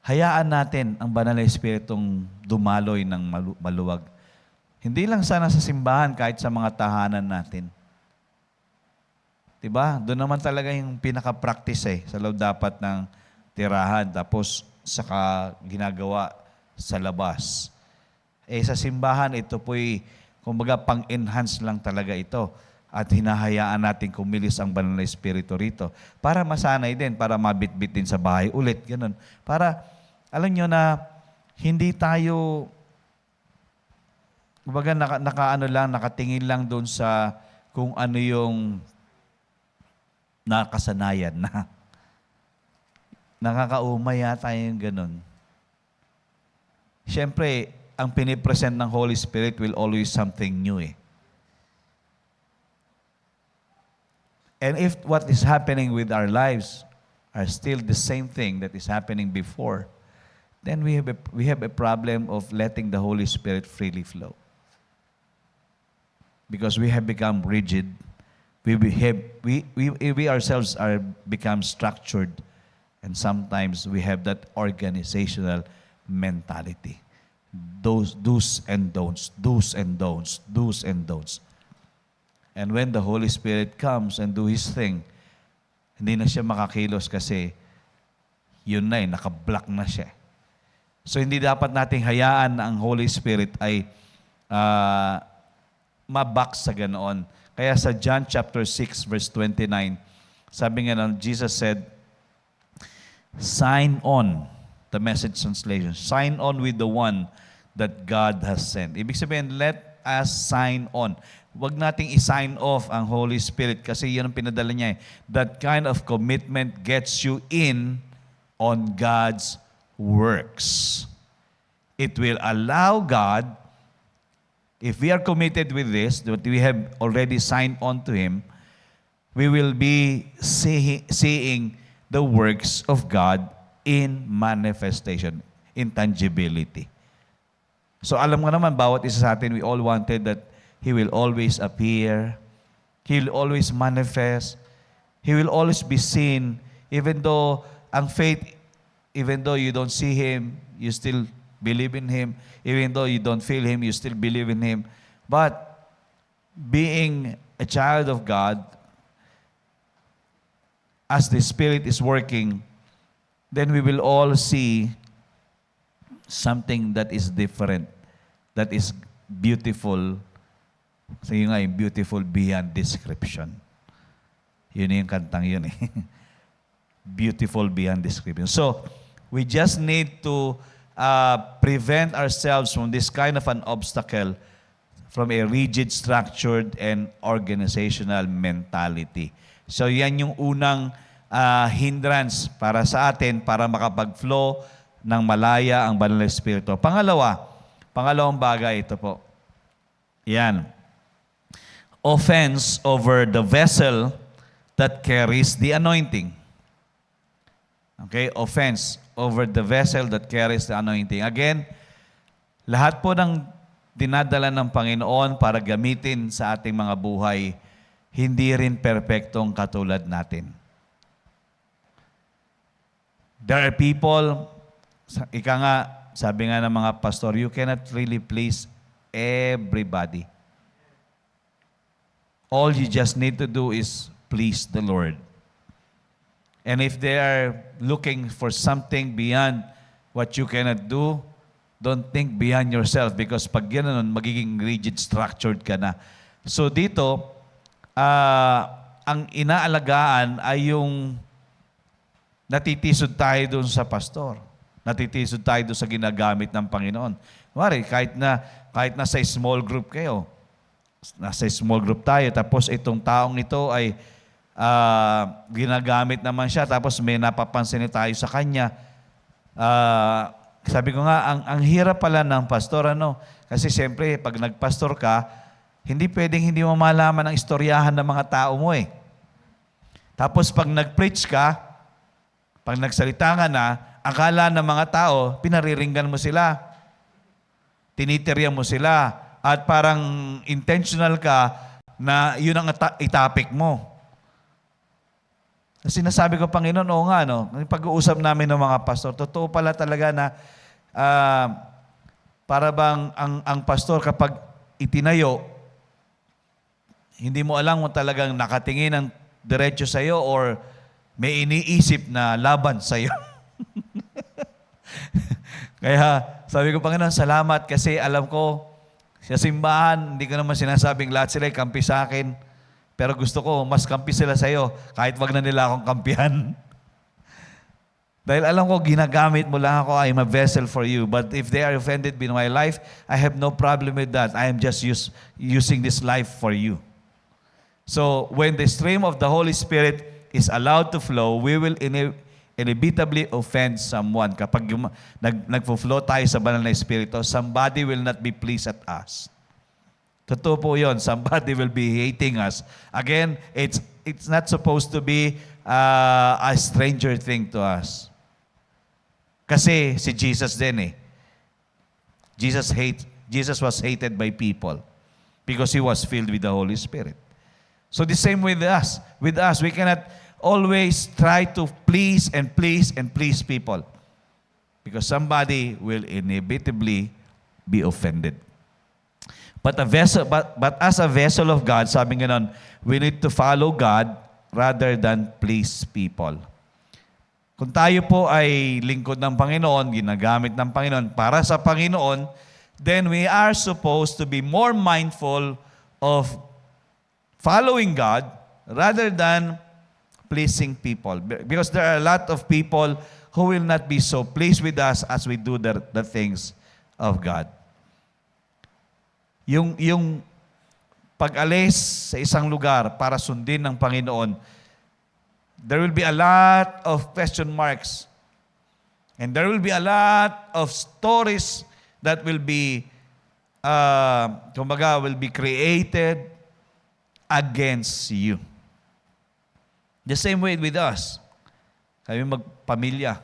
Hayaan natin ang banal na Espiritong dumaloy ng maluwag. Hindi lang sana sa simbahan, kahit sa mga tahanan natin. Diba? Doon naman talaga yung pinaka-practice sa loob dapat ng tirahan. Tapos, saka ginagawa sa labas. Sa simbahan, ito po'y, kumbaga, pang-enhance lang talaga ito. At hinahayaan natin kumilos ang banal na Espiritu rito. Para masanay din, para mabitbit din sa bahay ulit. Ganun. Para, alam nyo na, hindi tayo, kumbaga, nakatingin lang doon sa kung ano yung nakasanayan na. Nakakaumay yata yung ganun. Siyempre, ang pinipresent ng Holy Spirit will always something new And if what is happening with our lives are still the same thing that is happening before, then we have a problem of letting the Holy Spirit freely flow. Because we have become rigid, we ourselves are become structured, and sometimes we have that organizational mentality. Those do's and don'ts, do's and don'ts, do's and don'ts. And when the Holy Spirit comes and do His thing, hindi na siya makakilos kasi yun na naka-block na siya. So hindi dapat nating hayaan na ang Holy Spirit ay mabak sa ganoon. Kaya sa John chapter 6 verse 29, sabi nga Jesus said, sign on, the Message translation, sign on with the one that God has sent. Ibig sabihin, let us sign on. Huwag nating i-sign off ang Holy Spirit kasi yun ang pinadala niya. That kind of commitment gets you in on God's works. It will allow God, if we are committed with this, that we have already signed on to Him, we will be seeing the works of God in manifestation, in tangibility. So alam nga naman, bawat isa sa atin, we all wanted that He will always appear. He will always manifest. He will always be seen. Even though ang faith, even though you don't see Him, you still believe in Him. Even though you don't feel Him, you still believe in Him. But being a child of God, as the Spirit is working, then we will all see something that is different, that is beautiful. Sige nga, beautiful beyond description. Yun yung kantang yun Beautiful beyond description. So, we just need to prevent ourselves from this kind of an obstacle, from a rigid, structured, and organizational mentality. So, yan yung unang hindrance para sa atin para makapag-flow ng malaya ang banal na Espiritu. Pangalawa, Pangalawang bagay, ito po. Yan. Offense over the vessel that carries the anointing. Okay? Offense over the vessel that carries the anointing. Again, lahat po ng dinadala ng Panginoon para gamitin sa ating mga buhay, hindi rin perpektong katulad natin. There are people, ika nga, sabi nga ng mga pastor, you cannot really please everybody. All you just need to do is please the Lord. And if they are looking for something beyond what you cannot do, don't think beyond yourself because pag gano'n, magiging rigid, structured ka na. So dito, ang inaalagaan ay yung natitisod tayo doon sa pastor. Natitisod tayo doon sa ginagamit ng Panginoon. Mari, kahit na sa small group kayo, nasa small group tayo, tapos itong taong ito ay ginagamit naman siya, tapos may napapansin tayo sa kanya. Sabi ko nga, ang hirap pala ng pastor, kasi siyempre, pag nagpastor ka, hindi pwedeng hindi mo malaman ang istoryahan ng mga tao mo eh. Tapos pag nag-preach ka, pag nagsalita ka na, akala ng mga tao, pinariringgan mo sila. Tinitirya mo sila. At parang intentional ka na yun ang itapik mo. Kasi sinasabi ko, Panginoon, oo nga, pag-uusap namin ng mga pastor, totoo pala talaga na para bang ang pastor kapag itinayo, hindi mo alam kung talagang nakatingin ng diretso sa iyo or may iniisip na laban sa iyo. Kaya sabi ko, Panginoon, salamat kasi alam ko, sa simbahan, hindi ko naman sinasabing lahat sila ay kampi sa akin. Pero gusto ko, mas kampi sila sa iyo, kahit wag na nila akong kampihan. Dahil alam ko, ginagamit mo lang ako, I'm a vessel for you. But if they are offended in my life, I have no problem with that. I am just using this life for you. So, when the stream of the Holy Spirit is allowed to flow, we will inevitably offend someone. Kapag nagpo-flow tayo sa banal na Espiritu, somebody will not be pleased at us. Totoo po yun. Somebody will be hating us. Again, it's not supposed to be a stranger thing to us. Kasi si Jesus din eh. Jesus was hated by people because He was filled with the Holy Spirit. So the same with us. With us, we cannot always try to please and please and please people. Because somebody will inevitably be offended. But as a vessel of God, sabi nga nun, we need to follow God rather than please people. Kung tayo po ay lingkod ng Panginoon, ginagamit ng Panginoon para sa Panginoon, then we are supposed to be more mindful of following God rather than pleasing people. Because there are a lot of people who will not be so pleased with us as we do the things of God. Yung pag-alis sa isang lugar para sundin ng Panginoon, there will be a lot of question marks. And there will be a lot of stories that will be, will be created against you. The same way with us. Kami magpamilya.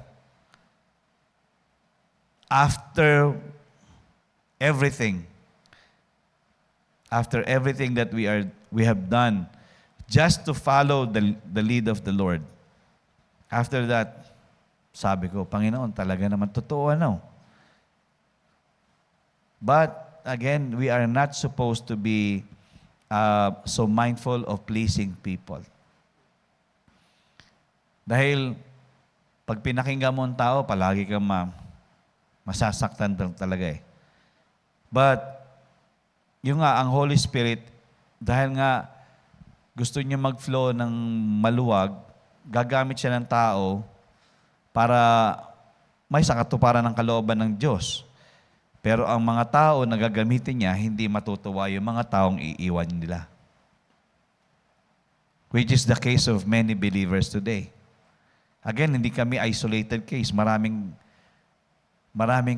After everything that we have done, just to follow the lead of the Lord. After that, sabi ko, Panginoon, talaga naman totoo, But again, we are not supposed to be so mindful of pleasing people. Dahil pag pinakinggan mo ang tao, palagi kang masasaktan talaga eh. But, ang Holy Spirit, dahil nga gusto niya mag-flow ng maluwag, gagamit siya ng tao para may sakatuparan ng kalooban ng Diyos. Pero ang mga tao na gagamitin niya, hindi matutuwa yung mga taong iiwan nila. Which is the case of many believers today. Again, hindi kami isolated case. Maraming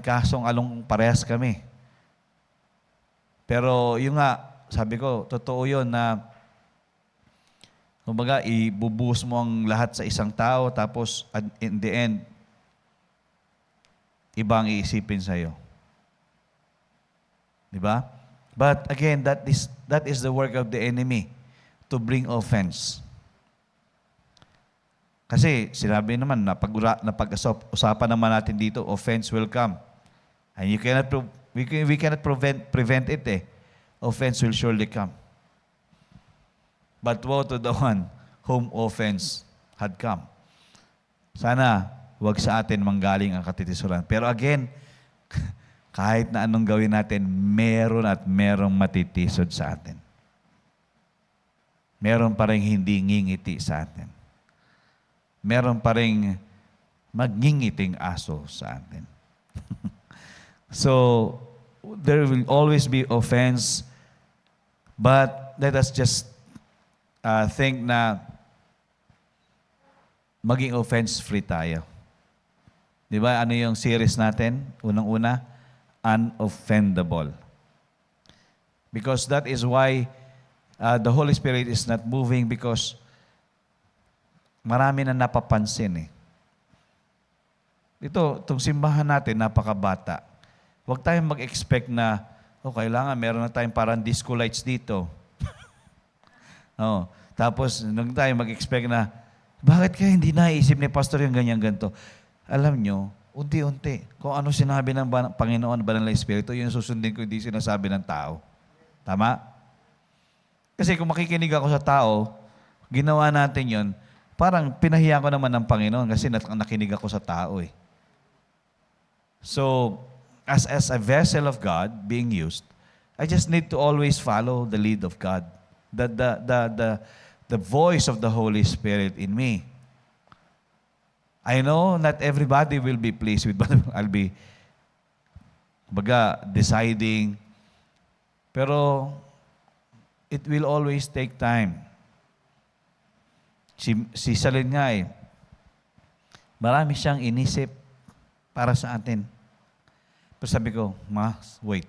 kasong parehas kami. Pero yung nga, sabi ko, totoo yun na kumbaga, ibubuhos mo ang lahat sa isang tao, tapos in the end, ibang iisipin sa'yo. Di ba? But again, that is the work of the enemy, to bring offense. Kasi sinabi naman, napag-usapan naman natin dito, offense will come. And we cannot prevent it eh. Offense will surely come. But woe to the one whom offense had come. Sana wag sa atin manggaling ang katitisuran. Pero again, kahit na anong gawin natin, meron at merong matitisod sa atin. Meron pa rin hindi ngingiti sa atin. Meron pa rin magngingiting aso sa atin. So, there will always be offense, but let us just think na maging offense-free tayo. Di ba? Ano yung series natin? Unang-una, unoffendable. Because that is why the Holy Spirit is not moving, because marami na napapansin eh. Itong simbahan natin, napakabata. Huwag tayong mag-expect na, kailangan meron na tayong parang disco lights dito. Tapos, nung tayo mag-expect na, bakit kaya hindi naisip ni Pastor yung ganyan-ganto? Alam nyo, unti-unti, kung ano sinabi ng Panginoon, Banal na Espiritu, yun susundin ko, hindi sinasabi ng tao. Tama? Kasi kung makikinig ako sa tao, ginawa natin yun, parang pinahiya ko naman ng Panginoon kasi nakinig ako sa tao eh. So, as a vessel of God being used, I just need to always follow the lead of God. The voice of the Holy Spirit in me. I know not everybody will be pleased with what I'll be deciding. Pero it will always take time. Si Salin nga eh, marami siyang inisip para sa atin. Pero sabi ko, wait.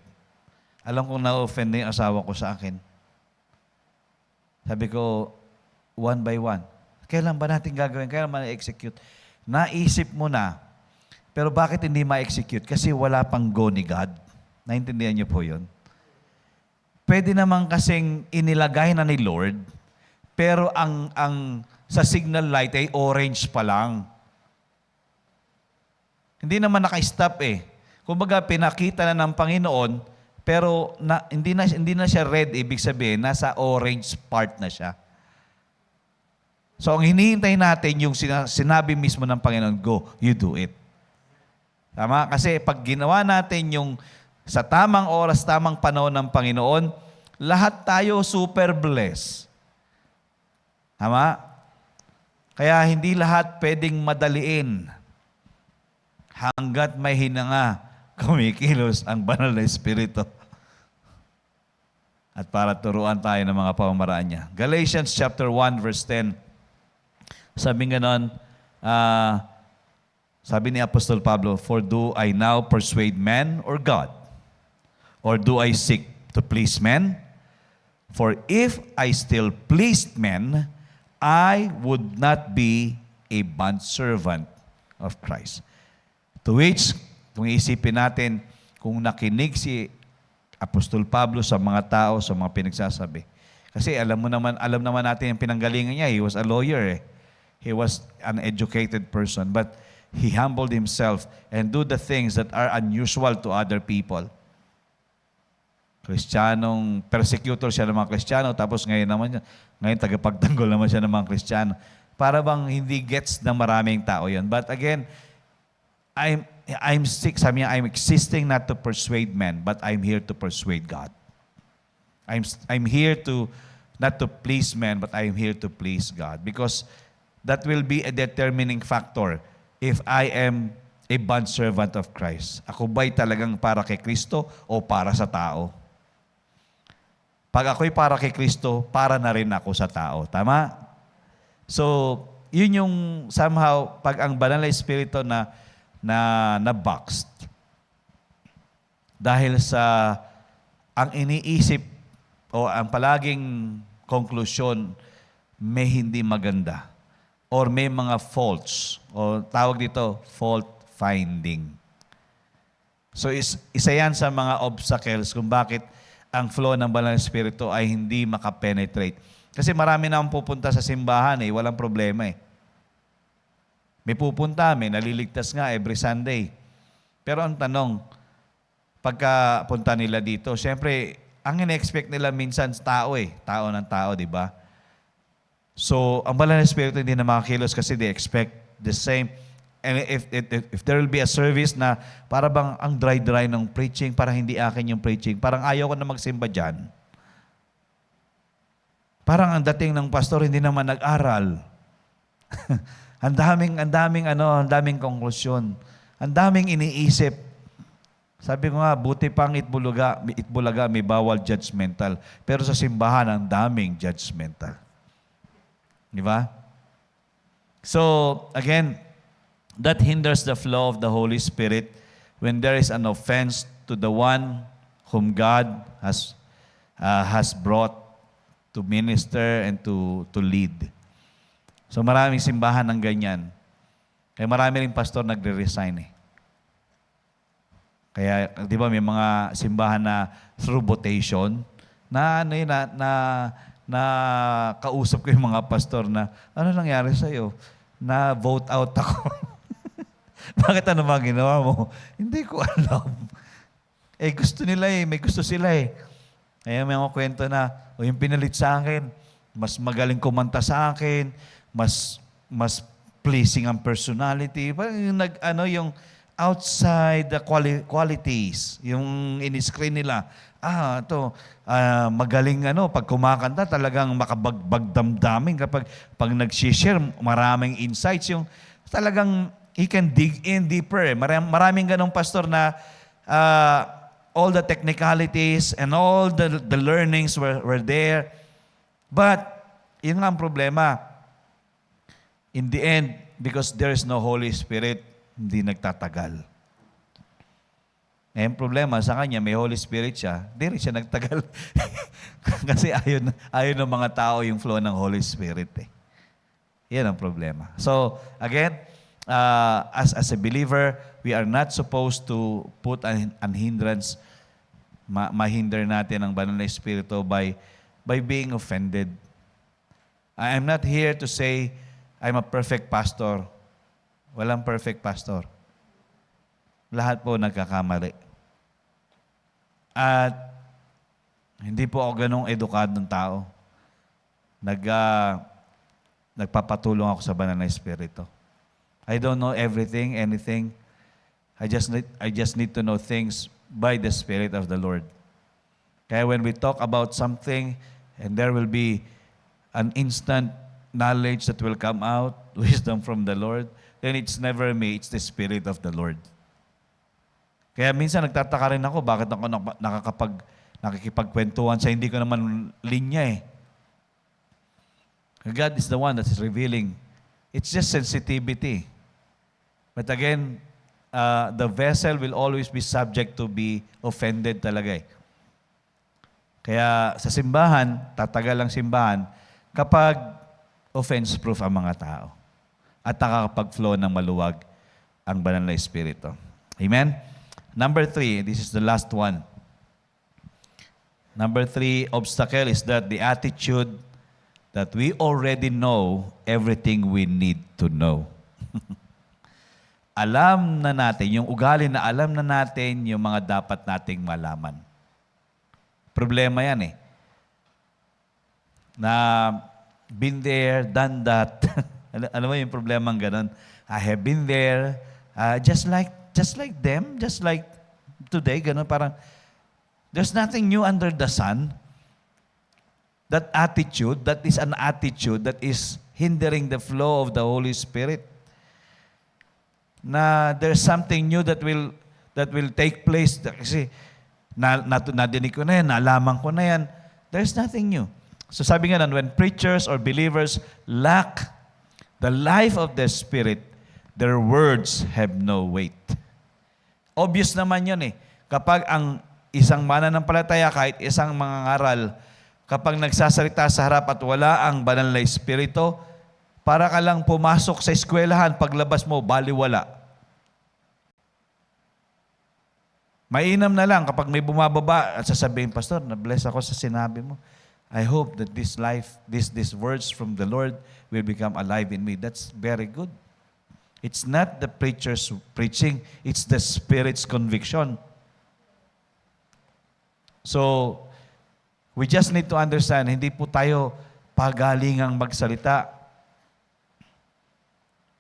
Alam kong na-offend na yung asawa ko sa akin. Sabi ko, one by one. Kailan ba natin gagawin? Kailan ba na-execute? Naisip mo na, pero bakit hindi ma-execute? Kasi wala pang go ni God. Naintindihan niyo po yun? Pwede naman kasing inilagay na ni Lord, pero ang sa signal light ay orange pa lang. Hindi naman naka-stop eh. Kumbaga, pinakita na ng Panginoon, pero hindi na siya red, ibig sabihin, nasa orange part na siya. So, ang hinihintay natin yung sinabi mismo ng Panginoon, go, you do it. Tama? Kasi pag ginawa natin yung sa tamang oras, tamang panahon ng Panginoon, lahat tayo super blessed. Tama? Kaya hindi lahat pwedeng madaliin. Hanggat may hinanga, kumikilos ang Banal na Espiritu. At para turuan tayo ng mga pamamaraan niya. Galatians chapter 1 verse 10. Sabi ganon, sabi ni Apostol Pablo, for do I now persuade men or God? Or do I seek to please men? For if I still pleased men, I would not be a bondservant of Christ. To which, kung isipin natin, kung nakinig si Apostol Pablo sa mga tao, sa mga pinagsasabi. Kasi alam naman natin yung pinanggalingan niya. He was a lawyer eh. He was an educated person, but he humbled himself and do the things that are unusual to other people. Kristiyanong persecutor siya ng mga Kristiyano, tapos ngayon tagapagtanggol naman siya ng mga Kristiyano. Para bang hindi gets ng maraming tao yan. But again, I'm existing not to persuade men, but I'm here to persuade God. I'm here to not to please men, but I'm here to please God. Because that will be a determining factor if I am a bondservant of Christ. Ako ba'y talagang para kay Kristo o para sa tao? Pag ako'y para kay Kristo, para na rin ako sa tao. Tama? So, yun yung somehow, pag ang Banal na Espiritu na boxed, dahil sa ang iniisip o ang palaging konklusyon may hindi maganda or may mga faults o tawag dito, fault finding. So isa yan sa mga obstacles kung bakit ang flow ng Banal na Espiritu ay hindi makapenetrate. Kasi marami na ang pupunta sa simbahan walang problema May pupunta, may naliligtas nga every Sunday. Pero ang tanong, pagka punta nila dito, siyempre, ang ina-expect nila minsan tao tao ng tao, di ba? So, ang Banal na Espiritu hindi na makakilos kasi they expect the same. And if there will be a service na para bang ang dry-dry ng preaching, para hindi akin yung preaching, parang ayaw ko na magsimba dyan. Parang ang dating ng pastor hindi naman nag-aral. ang daming konklusyon. Ang daming iniisip. Sabi ko nga, buti pang Itbulaga may bawal judgmental. Pero sa simbahan, ang daming judgmental. Di ba? So, again, that hinders the flow of the Holy Spirit when there is an offense to the one whom God has brought to minister and to lead. So maraming simbahan ng ganyan. Kaya marami rin pastor nagre-resign Kaya, di ba, may mga simbahan na through votation, na kausap ko yung mga pastor na, ano nangyari sa'yo? Na vote out ako. Bakit ano ba ginawa mo? Hindi ko alam. Gusto nila may gusto sila Kaya may mga kwento na, yung pinalit sa akin, mas magaling kumanta sa akin, mas pleasing ang personality. Yung yung outside the qualities, yung in-screen nila. Magaling pag kumakanta, talagang makabagbag damdamin kapag nag-share, maraming insights. Yung talagang he can dig in deeper. Maraming ganong pastor na all the technicalities and all the learnings were there. But, yun nga ang problema. In the end, because there is no Holy Spirit, hindi nagtatagal. Ang problema sa kanya, may Holy Spirit siya, hindi rin siya nagtagal. Kasi ayaw ng mga tao yung flow ng Holy Spirit Yan ang problema. So, again, as a believer, we are not supposed to put an hindrance, mahinder natin ang Banal na Espiritu by being offended. I am not here to say I'm a perfect pastor. Walang perfect pastor. Lahat po nagkakamali. At hindi po ako ganong edukadong tao. Nagpapatulong ako sa Banal na Espiritu. I don't know everything, anything. I just need to know things by the Spirit of the Lord. Kaya when we talk about something and there will be an instant knowledge that will come out, wisdom from the Lord, then it's never me, it's the Spirit of the Lord. Kaya minsan nagtataka rin ako, bakit ako nakikipagkwentuhan sa hindi ko naman linya God is the one that is revealing. It's just sensitivity. But again, the vessel will always be subject to be offended talaga Kaya sa simbahan, tatagal ang simbahan kapag offense-proof ang mga tao at nakakapag-flow ng maluwag ang Banal na Espiritu. Amen? Number 3, this is the last one. Number 3 obstacle is that the attitude that we already know everything we need to know. Alam na natin, yung ugali na alam na natin yung mga dapat nating malaman. Problema yan Na been there, done that. Alam mo yung problema ng ganun? I have been there, just like them, just like today, ganun parang, there's nothing new under the sun. That attitude, that is an attitude that is hindering the flow of the Holy Spirit. Na there's something new that will take place. Kasi nadinig ko na yan, nalaman ko na yan. There's nothing new. So sabi nga when preachers or believers lack the life of the Spirit, their words have no weight. Obvious naman yun Kapag ang isang mananampalataya, kahit isang mangangaral, kapag nagsasalita sa harap at wala ang banal na Espiritu, para ka lang pumasok sa eskwelahan, paglabas mo, baliwala. Mainam na lang kapag may bumababa at sasabihin, Pastor, na-bless ako sa sinabi mo. I hope that this life, these words from the Lord will become alive in me. That's very good. It's not the preacher's preaching, it's the Spirit's conviction. So, we just need to understand, hindi po tayo pagalingang magsalita.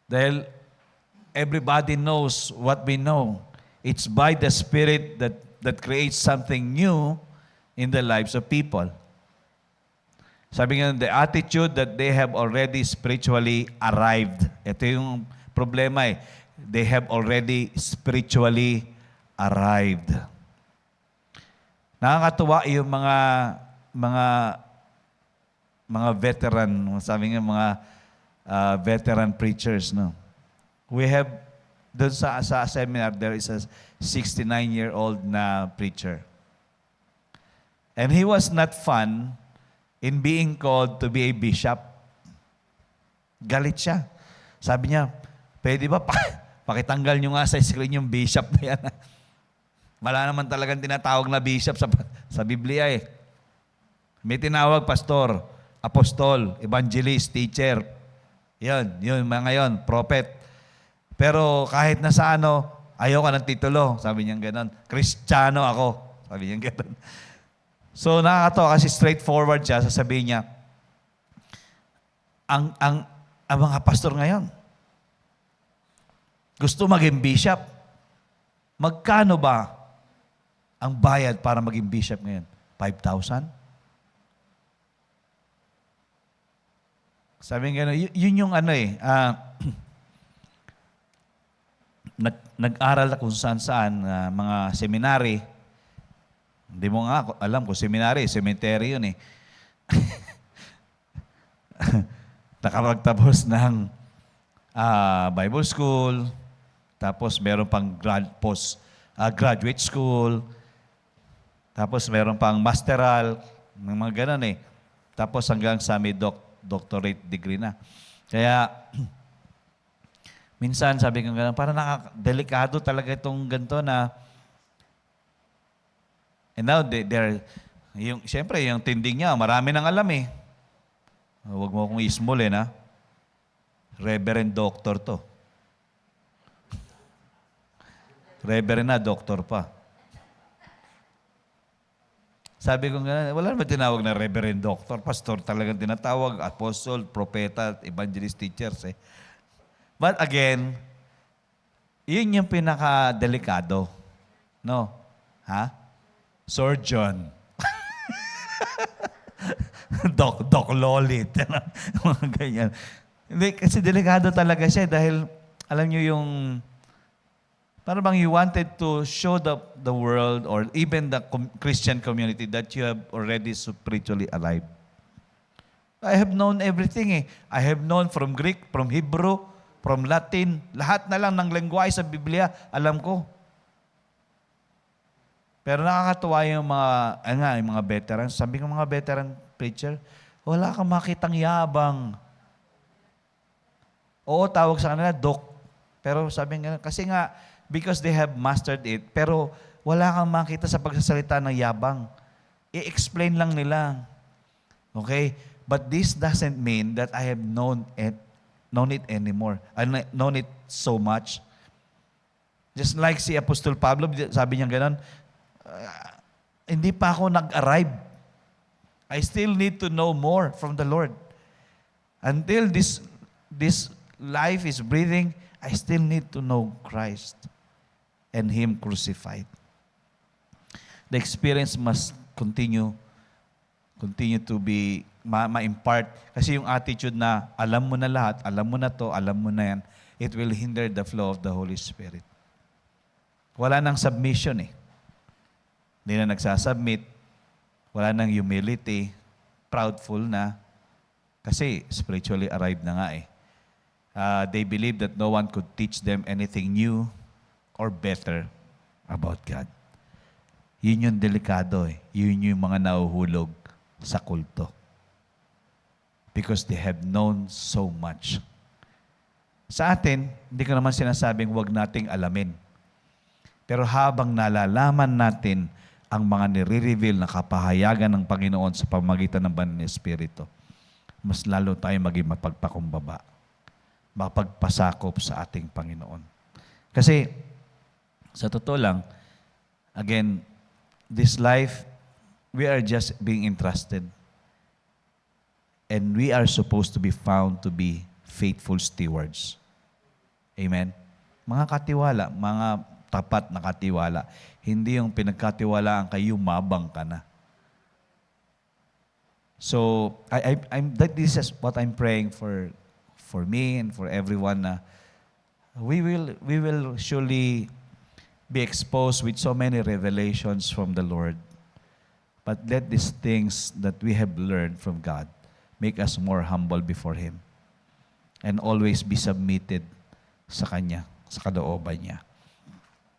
Dahil everybody knows what we know. It's by the Spirit that creates something new in the lives of people. Sabi nga, the attitude that they have already spiritually arrived. Ito yung problema eh. They have already spiritually arrived. Nakakatuwa yung mga veteran, sabi nga mga veteran preachers, no. We have doon sa seminar, there is a 69-year-old na preacher. And he was not fun in being called to be a bishop. Galit siya. Sabi niya, pwede ba pakitanggal nyo nga sa screen yung bishop na yan? Wala naman talagang tinatawag na bishop sa Biblia eh. May tinawag pastor, apostol, evangelist, teacher. Yun, mga yun, prophet. Pero kahit na sa ano, ayaw ka ng titulo. Sabi niya gano'n. Kristiyano ako. Sabi niya gano'n. So nakakatawa kasi straightforward siya. Sasabihin niya, ang mga pastor ngayon, gusto maging bishop. Magkano ba ang bayad para maging bishop ngayon? 5,000? Sabi nga, yun yung ano eh, nag-aral na kung saan-saan, mga seminary. Hindi mo nga alam kung seminary, cemetery yun eh. Nakapagtapos ng Bible school, tapos meron pang graduate school, tapos meron pang masteral, mga ganun eh. Tapos hanggang sa may doctorate degree na. Kaya, minsan sabi ko gano'n, parang delikado talaga itong ganito na, and now, siyempre, yung tinding niya, marami nang alam eh. Huwag mo akong ismulin ha. Reverend doctor to. Reverend na, doctor pa. Sabi ko nga, wala naman tinawag na reverend doctor. Pastor talagang tinatawag, apostle, propeta, evangelist, teachers eh. But again, yun yung pinaka-delikado. No? Ha? Surgeon. Doc Lolit. Mga ganyan. Hindi, kasi delikado talaga siya dahil alam nyo yung para bang you wanted to show the world or even the Christian community that you have already spiritually alive. I have known everything eh. I have known from Greek, from Hebrew, from Latin. Lahat na lang ng lengguwahe sa Biblia, alam ko. Pero nakakatuwa yung mga veterans. Sabi ko mga veteran preacher, wala kang makitang yabang. Oo, tawag sa kanila, doc. Pero sabi nga, kasi nga, because they have mastered it, pero wala kang makita sa pagsasalita ng yabang. I-explain lang nila. Okay? But this doesn't mean that I have known it anymore. I known it so much. Just like si Apostol Pablo, sabi niya gano'n, hindi pa ako nag-arrive. I still need to know more from the Lord. Until this life is breathing, I still need to know Christ and Him crucified. The experience must continue to be ma-impart. Kasi yung attitude na alam mo na lahat, alam mo na to, alam mo na yan, it will hinder the flow of the Holy Spirit. Wala nang submission eh. Hindi na nagsasubmit. Wala nang humility. Proudful na. Kasi spiritually arrived na nga eh. They believe that no one could teach them anything new or better about God. Yun yung delikado eh. Yun yung mga nahuhulog sa kulto. Because they have known so much. Sa atin, hindi ko naman sinasabing huwag nating alamin. Pero habang nalalaman natin ang mga nire-reveal na kapahayagan ng Panginoon sa pamamagitan ng Banal na Espiritu, mas lalo tayo maging mapagpakumbaba, mapagpasakop sa ating Panginoon. Kasi, sa totoo lang, again, this life, we are just being entrusted. And we are supposed to be found to be faithful stewards. Amen? Mga katiwala, mga tapat na katiwala. Hindi yung pinagkatiwalaan kayo, mabang ka na. So, this is what I'm praying for me and for everyone na we will surely be exposed with so many revelations from the Lord. But let these things that we have learned from God make us more humble before Him and always be submitted sa Kanya, sa kalooban niya.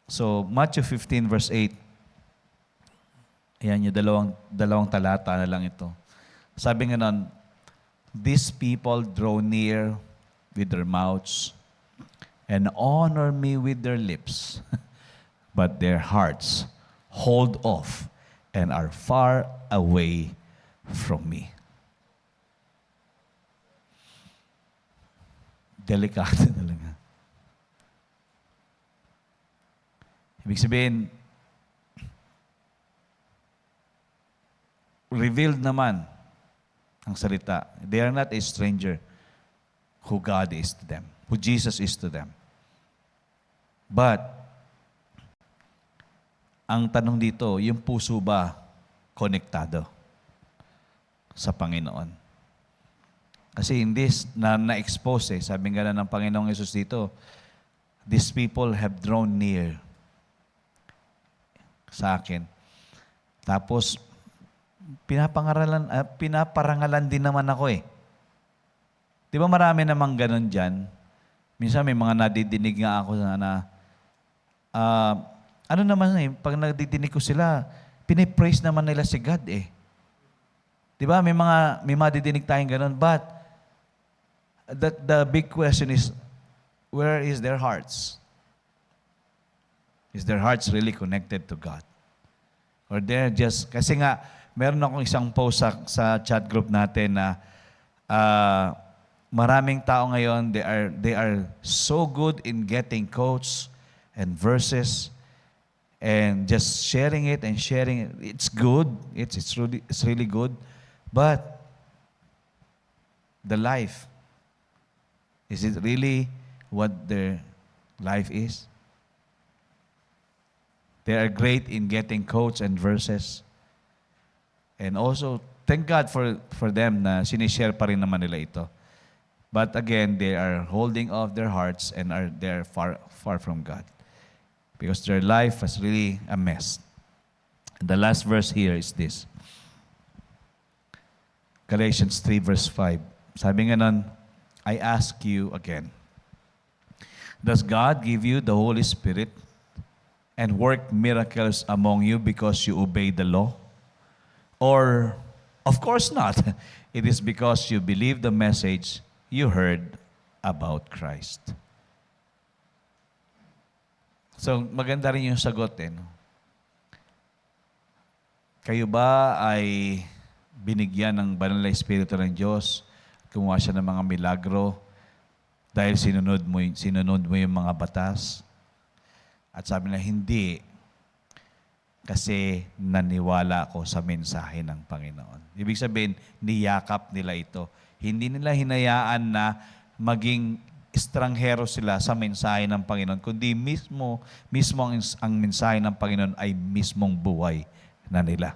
So, Matthew 15 verse 8. Ayan yung dalawang talata na lang ito. Sabi nga nun, these people draw near with their mouths and honor me with their lips, but their hearts hold off and are far away from me. Delikado talaga. Ibig sabihin, revealed naman ang salita. They are not a stranger who God is to them, who Jesus is to them. But, ang tanong dito, yung puso ba konektado sa Panginoon? Kasi in this, na-expose sabi nga ng Panginoong Yesus dito, these people have drawn near sa akin. Tapos, pinaparangalan din naman ako eh. Di ba marami namang ganun dyan? Minsan may mga nadidinig nga ako na ano naman eh, pag nadidinig ko sila, pinipraise naman nila si God eh. Di ba? May madidinig tayong ganun. But, the big question is, where is their hearts? Is their hearts really connected to God? Or they're just, kasi nga, meron akong isang post sa chat group natin na maraming tao ngayon, they are so good in getting quotes and verses and just sharing it and sharing it. It's good. It's really good. But the life, is it really what their life is? They are great in getting quotes and verses. And also, thank God for them na sinishare pa rin naman nila ito. But again, they are holding off their hearts and they're far from God. Because their life is really a mess. And the last verse here is this. Galatians 3 verse 5. Sabi nga nun, I ask you again, does God give you the Holy Spirit and work miracles among you because you obey the law? Or, of course not. It is because you believe the message you heard about Christ. So, maganda rin yung sagot eh. No? Kayo ba ay binigyan ng banal na Espiritu ng Diyos? Gumawa siya ng mga milagro dahil sinunod mo yung mga batas? At sabi na, hindi. Kasi naniwala ako sa mensahe ng Panginoon. Ibig sabihin, niyakap nila ito. Hindi nila hinayaan na maging estranghero sila sa mensahe ng Panginoon, kundi mismo ang mensahe ng Panginoon ay mismong buhay na nila.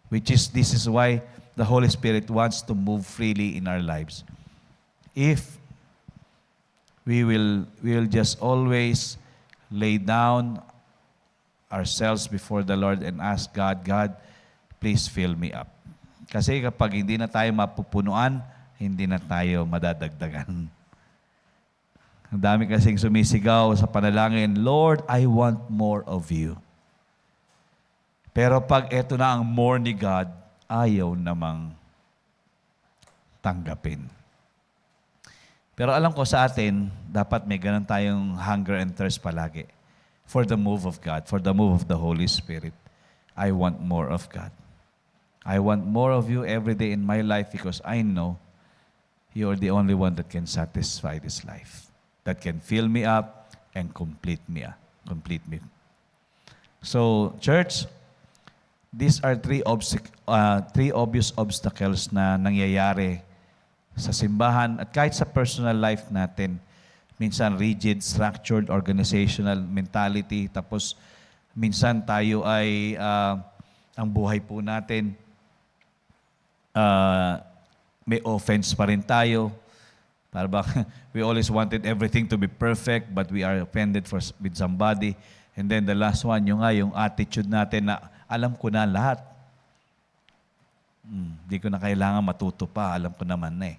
This is why the Holy Spirit wants to move freely in our lives. If we will just always lay down ourselves before the Lord and ask God, God, please fill me up. Kasi kapag hindi na tayo mapupunuan, hindi na tayo madadagdagan. Ang dami kasing sumisigaw sa panalangin, Lord, I want more of you. Pero pag eto na ang more ni God, ayaw namang tanggapin. Pero alam ko sa atin, dapat may ganun tayong hunger and thirst palagi for the move of God, for the move of the Holy Spirit. I want more of God. I want more of you every day in my life because I know you are the only one that can satisfy this life, that can fill me up and complete me. So, church, these are three obvious obstacles na nangyayari sa simbahan at kahit sa personal life natin. Minsan rigid, structured, organizational mentality. Tapos minsan tayo ay, ang buhay po natin, may offense pa rin tayo. Para ba, we always wanted everything to be perfect but we are offended with somebody. And then the last one, yung attitude natin na alam ko na lahat. Di ko na kailangan matuto pa. Alam ko naman na eh.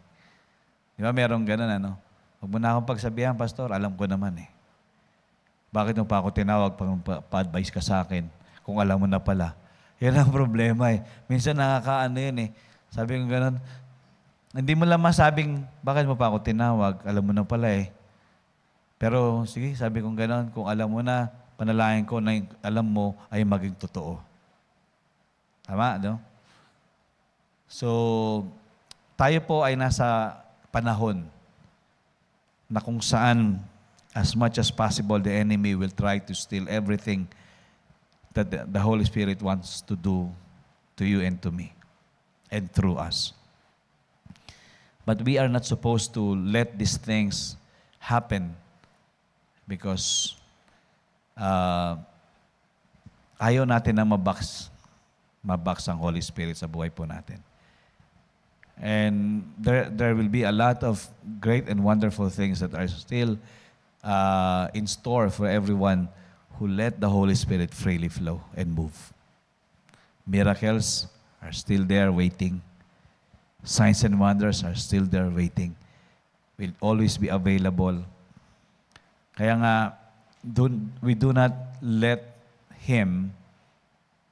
Di ba merong ganun ano? Huwag mo na akong pagsabihan, Pastor. Alam ko naman eh. Bakit mo pa ako tinawag pa-advise ka sa akin kung alam mo na pala? Yan ang problema eh. Minsan nakakaano yun eh. Sabi ko ganun, hindi mo lang masabing, bakit mo pa ako tinawag? Alam mo na pala eh. Pero sige, sabi ko ganun, kung alam mo na, panalangin ko na yung alam mo ay maging totoo. Tama, no? So, tayo po ay nasa panahon na kung saan as much as possible the enemy will try to steal everything that the Holy Spirit wants to do to you and to me and through us. But we are not supposed to let these things happen because ayaw natin na mabox ang Holy Spirit sa buhay po natin. And there will be a lot of great and wonderful things that are still in store for everyone who let the Holy Spirit freely flow and move. Miracles are still there waiting. Signs and wonders are still there waiting. Will always be available. Kaya nga, we do not let Him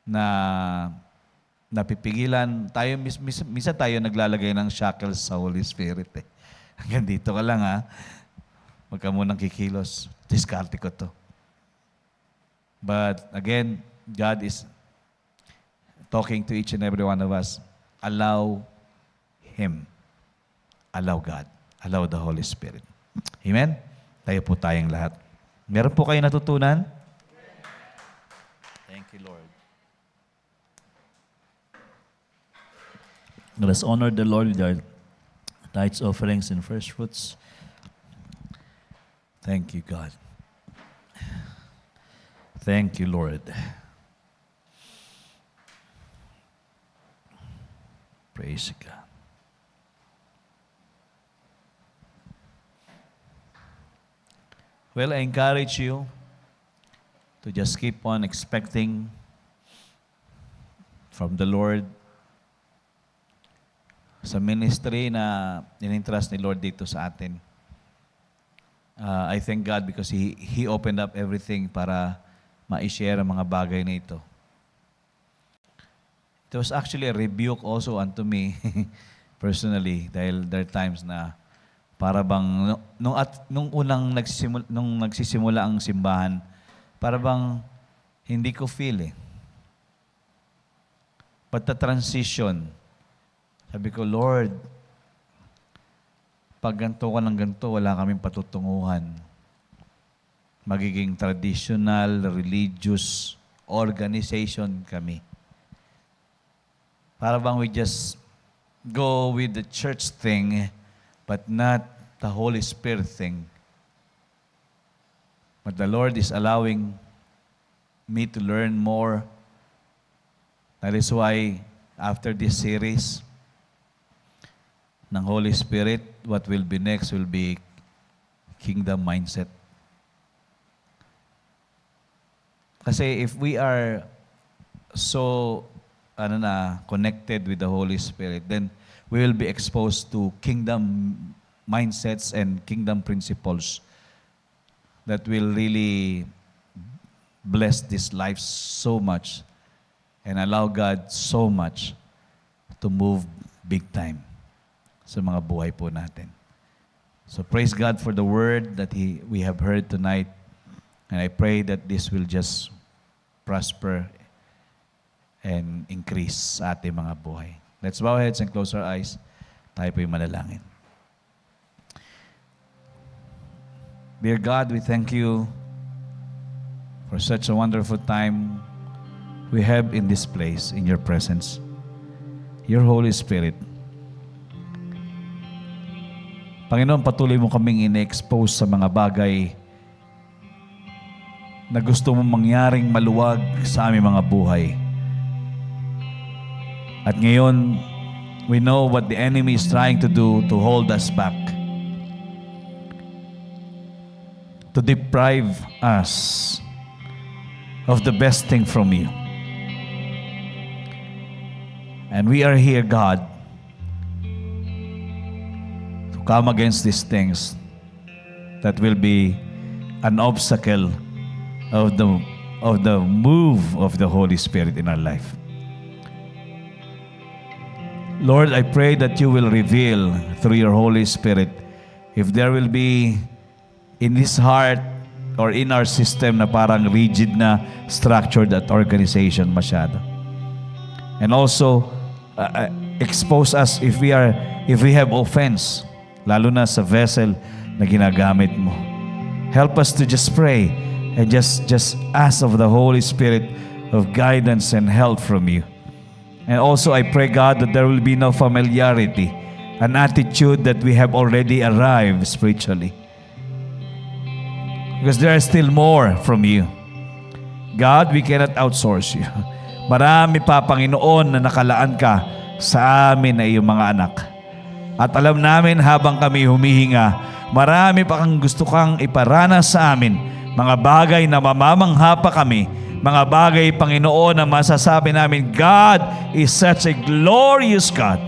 na napipigilan. Tayo, minsan tayo naglalagay ng shackles sa Holy Spirit eh. Hanggang dito ka lang ha. Huwag ka munang kikilos. Diskarte ko to. But again, God is talking to each and every one of us. Allow Him. Allow God. Allow the Holy Spirit. Amen? Tayo po tayong lahat. Meron po kayo natutunan? Thank you, Lord. Let us honor the Lord with our tithes, offerings, and first fruits. Thank you, God. Thank you, Lord. Praise God. Well, I encourage you to just keep on expecting from the Lord sa ministry na in-entrust ni Lord dito sa atin. I thank God because He opened up everything para ma-share ang mga bagay na ito. It was actually a rebuke also unto me personally dahil there are times na para bang nung nagsisimula ang simbahan, para bang hindi ko feel eh. But the transition, sabi ko, Lord, pag ganito ka ng ganito, wala kaming patutunguhan. Magiging traditional, religious organization kami. Para bang we just go with the church thing, but not the Holy Spirit thing. But the Lord is allowing me to learn more. That is why, after this series ng Holy Spirit, what will be next will be kingdom mindset. Kasi if we are so connected with the Holy Spirit, then we will be exposed to kingdom mindsets and kingdom principles that will really bless this life so much and allow God so much to move big time sa mga buhay po natin. So praise God for the word that we have heard tonight, and I pray that this will just prosper and increase sa ating mga buhay. Let's bow our heads and close our eyes. Tayo po'y manalangin. Dear God, we thank you for such a wonderful time we have in this place, in your presence. Your Holy Spirit. Panginoon, patuloy mo kaming ine-expose sa mga bagay na gusto mong mangyaring maluwag sa aming mga buhay. At ngayon, we know what the enemy is trying to do to hold us back, to deprive us of the best thing from you. And we are here, God, to come against these things that will be an obstacle of the move of the Holy Spirit in our life. Lord, I pray that you will reveal through your Holy Spirit if there will be in this heart or in our system na parang rigid na structured at organization masyado. And also, expose us if we have offense, lalo na sa vessel na ginagamit mo. Help us to just pray and just ask of the Holy Spirit of guidance and help from you. And also I pray, God, that there will be no familiarity, an attitude that we have already arrived spiritually. Because there is still more from you. God, we cannot outsource you. Marami pa, Panginoon, na nakalaan ka sa amin na iyong mga anak. At alam namin habang kami humihinga, marami pa kang gusto kang iparanas sa amin. Mga bagay na mamamangha pa kami. Mga bagay, Panginoon, na masasabi namin, God is such a glorious God.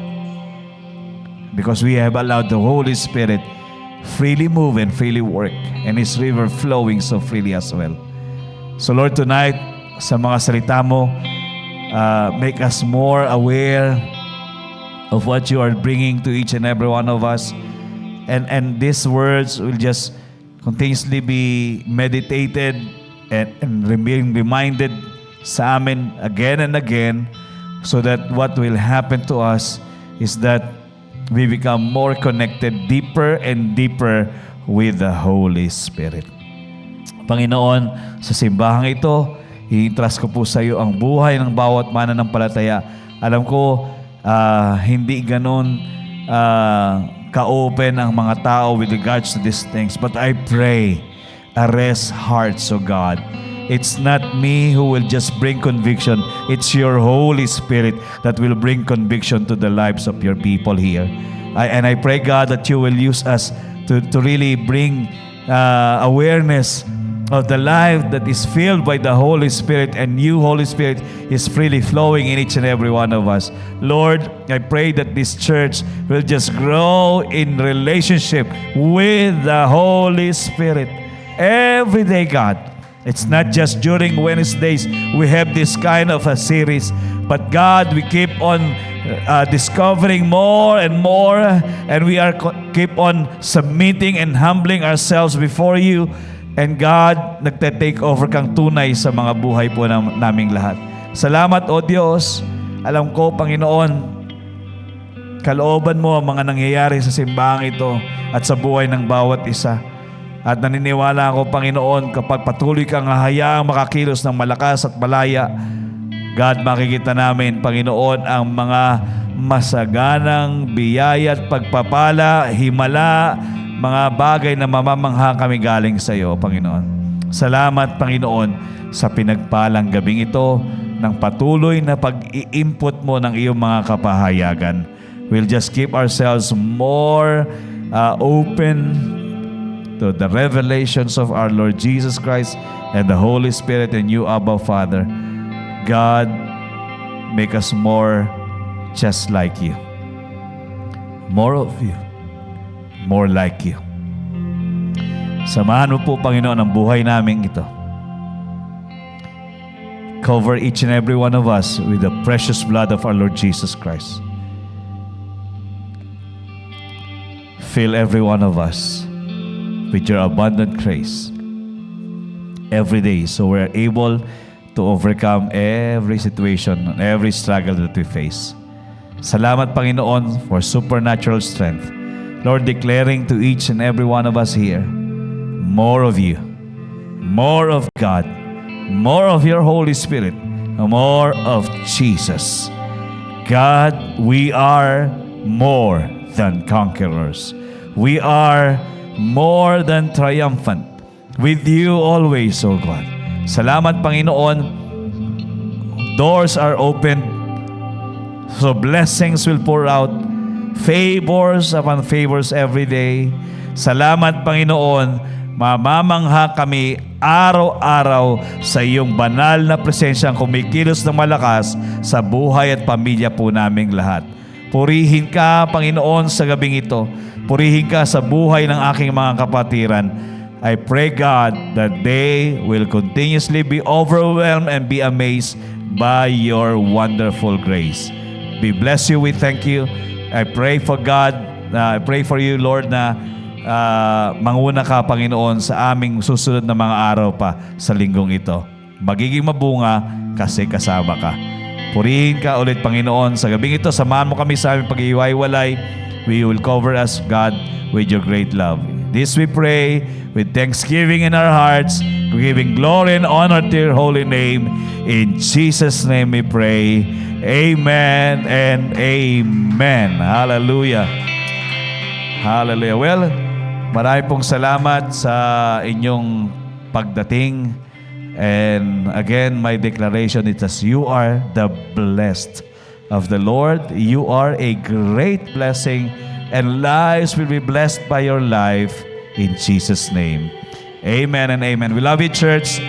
Because we have allowed the Holy Spirit freely move and freely work. And His river flowing so freely as well. So Lord, tonight, sa mga salita mo, make us more aware of what you are bringing to each and every one of us. And these words will just continuously be meditated and being reminded sa amin again and again, so that what will happen to us is that we become more connected deeper and deeper with the Holy Spirit. Panginoon, sa simbahang ito, i-entrust ko po sa iyo ang buhay ng bawat mananampalataya. Alam ko, hindi ganun ka-open ang mga tao with regards to these things. But I pray, arrest hearts, O God. It's not me who will just bring conviction. It's your Holy Spirit that will bring conviction to the lives of your people here. And I pray, God, that you will use us to really bring awareness of the life that is filled by the Holy Spirit, and you, Holy Spirit, is freely flowing in each and every one of us. Lord, I pray that this church will just grow in relationship with the Holy Spirit every day, God. It's not just during Wednesdays we have this kind of a series, but God, we keep on discovering more and more, and we are keep on submitting and humbling ourselves before you. And God, nagte-take over kang tunay sa mga buhay po naming lahat. Salamat, O Diyos. Alam ko, Panginoon, kalooban mo ang mga nangyayari sa simbahang ito at sa buhay ng bawat isa. At naniniwala ako, Panginoon, kapag patuloy kang hahayaang makakilos ng malakas at malaya, God, makikita namin, Panginoon, ang mga masaganang biyaya at pagpapala, himala, mga bagay na mamamangha kami galing sa iyo, Panginoon. Salamat, Panginoon, sa pinagpalang gabing ito ng patuloy na pag-i-input mo ng iyong mga kapahayagan. We'll just keep ourselves more open to the revelations of our Lord Jesus Christ and the Holy Spirit and you, Abba Father. God, make us more just like you. More of you. More like you. Samahan mo po, Panginoon, ang buhay namin ito. Cover each and every one of us with the precious blood of our Lord Jesus Christ. Fill every one of us with your abundant grace every day so we're able to overcome every situation, every struggle that we face. Salamat, Panginoon, for supernatural strength. Lord, declaring to each and every one of us here, more of you, more of God, more of your Holy Spirit, more of Jesus. God, we are more than conquerors. We are more than triumphant. With you always, O God. Salamat, Panginoon. Doors are opened, so blessings will pour out. Favors upon favors every day. Salamat, Panginoon. Mamamangha kami araw-araw sa iyong banal na presensyang kumikilos ng malakas sa buhay at pamilya po naming lahat. Purihin ka, Panginoon, sa gabing ito. Purihin ka sa buhay ng aking mga kapatiran. I pray, God, that they will continuously be overwhelmed and be amazed by your wonderful grace. We bless you. We thank you. I pray for God. I pray for you, Lord, na manguna ka, Panginoon, sa aming susunod na mga araw pa sa linggong ito. Magiging mabunga kasi kasama ka. Purihin ka ulit, Panginoon. Sa gabing ito, samahan mo kami sa aming pag-iwalay. We will cover us, God, with your great love. This we pray with thanksgiving in our hearts, giving glory and honor to your holy name. In Jesus' name we pray. Amen and amen. Hallelujah. Hallelujah. Well, marami pong salamat sa inyong pagdating. And again, my declaration is that you are the blessed of the Lord. You are a great blessing, and lives will be blessed by your life in Jesus' name. Amen and amen. We love you, church.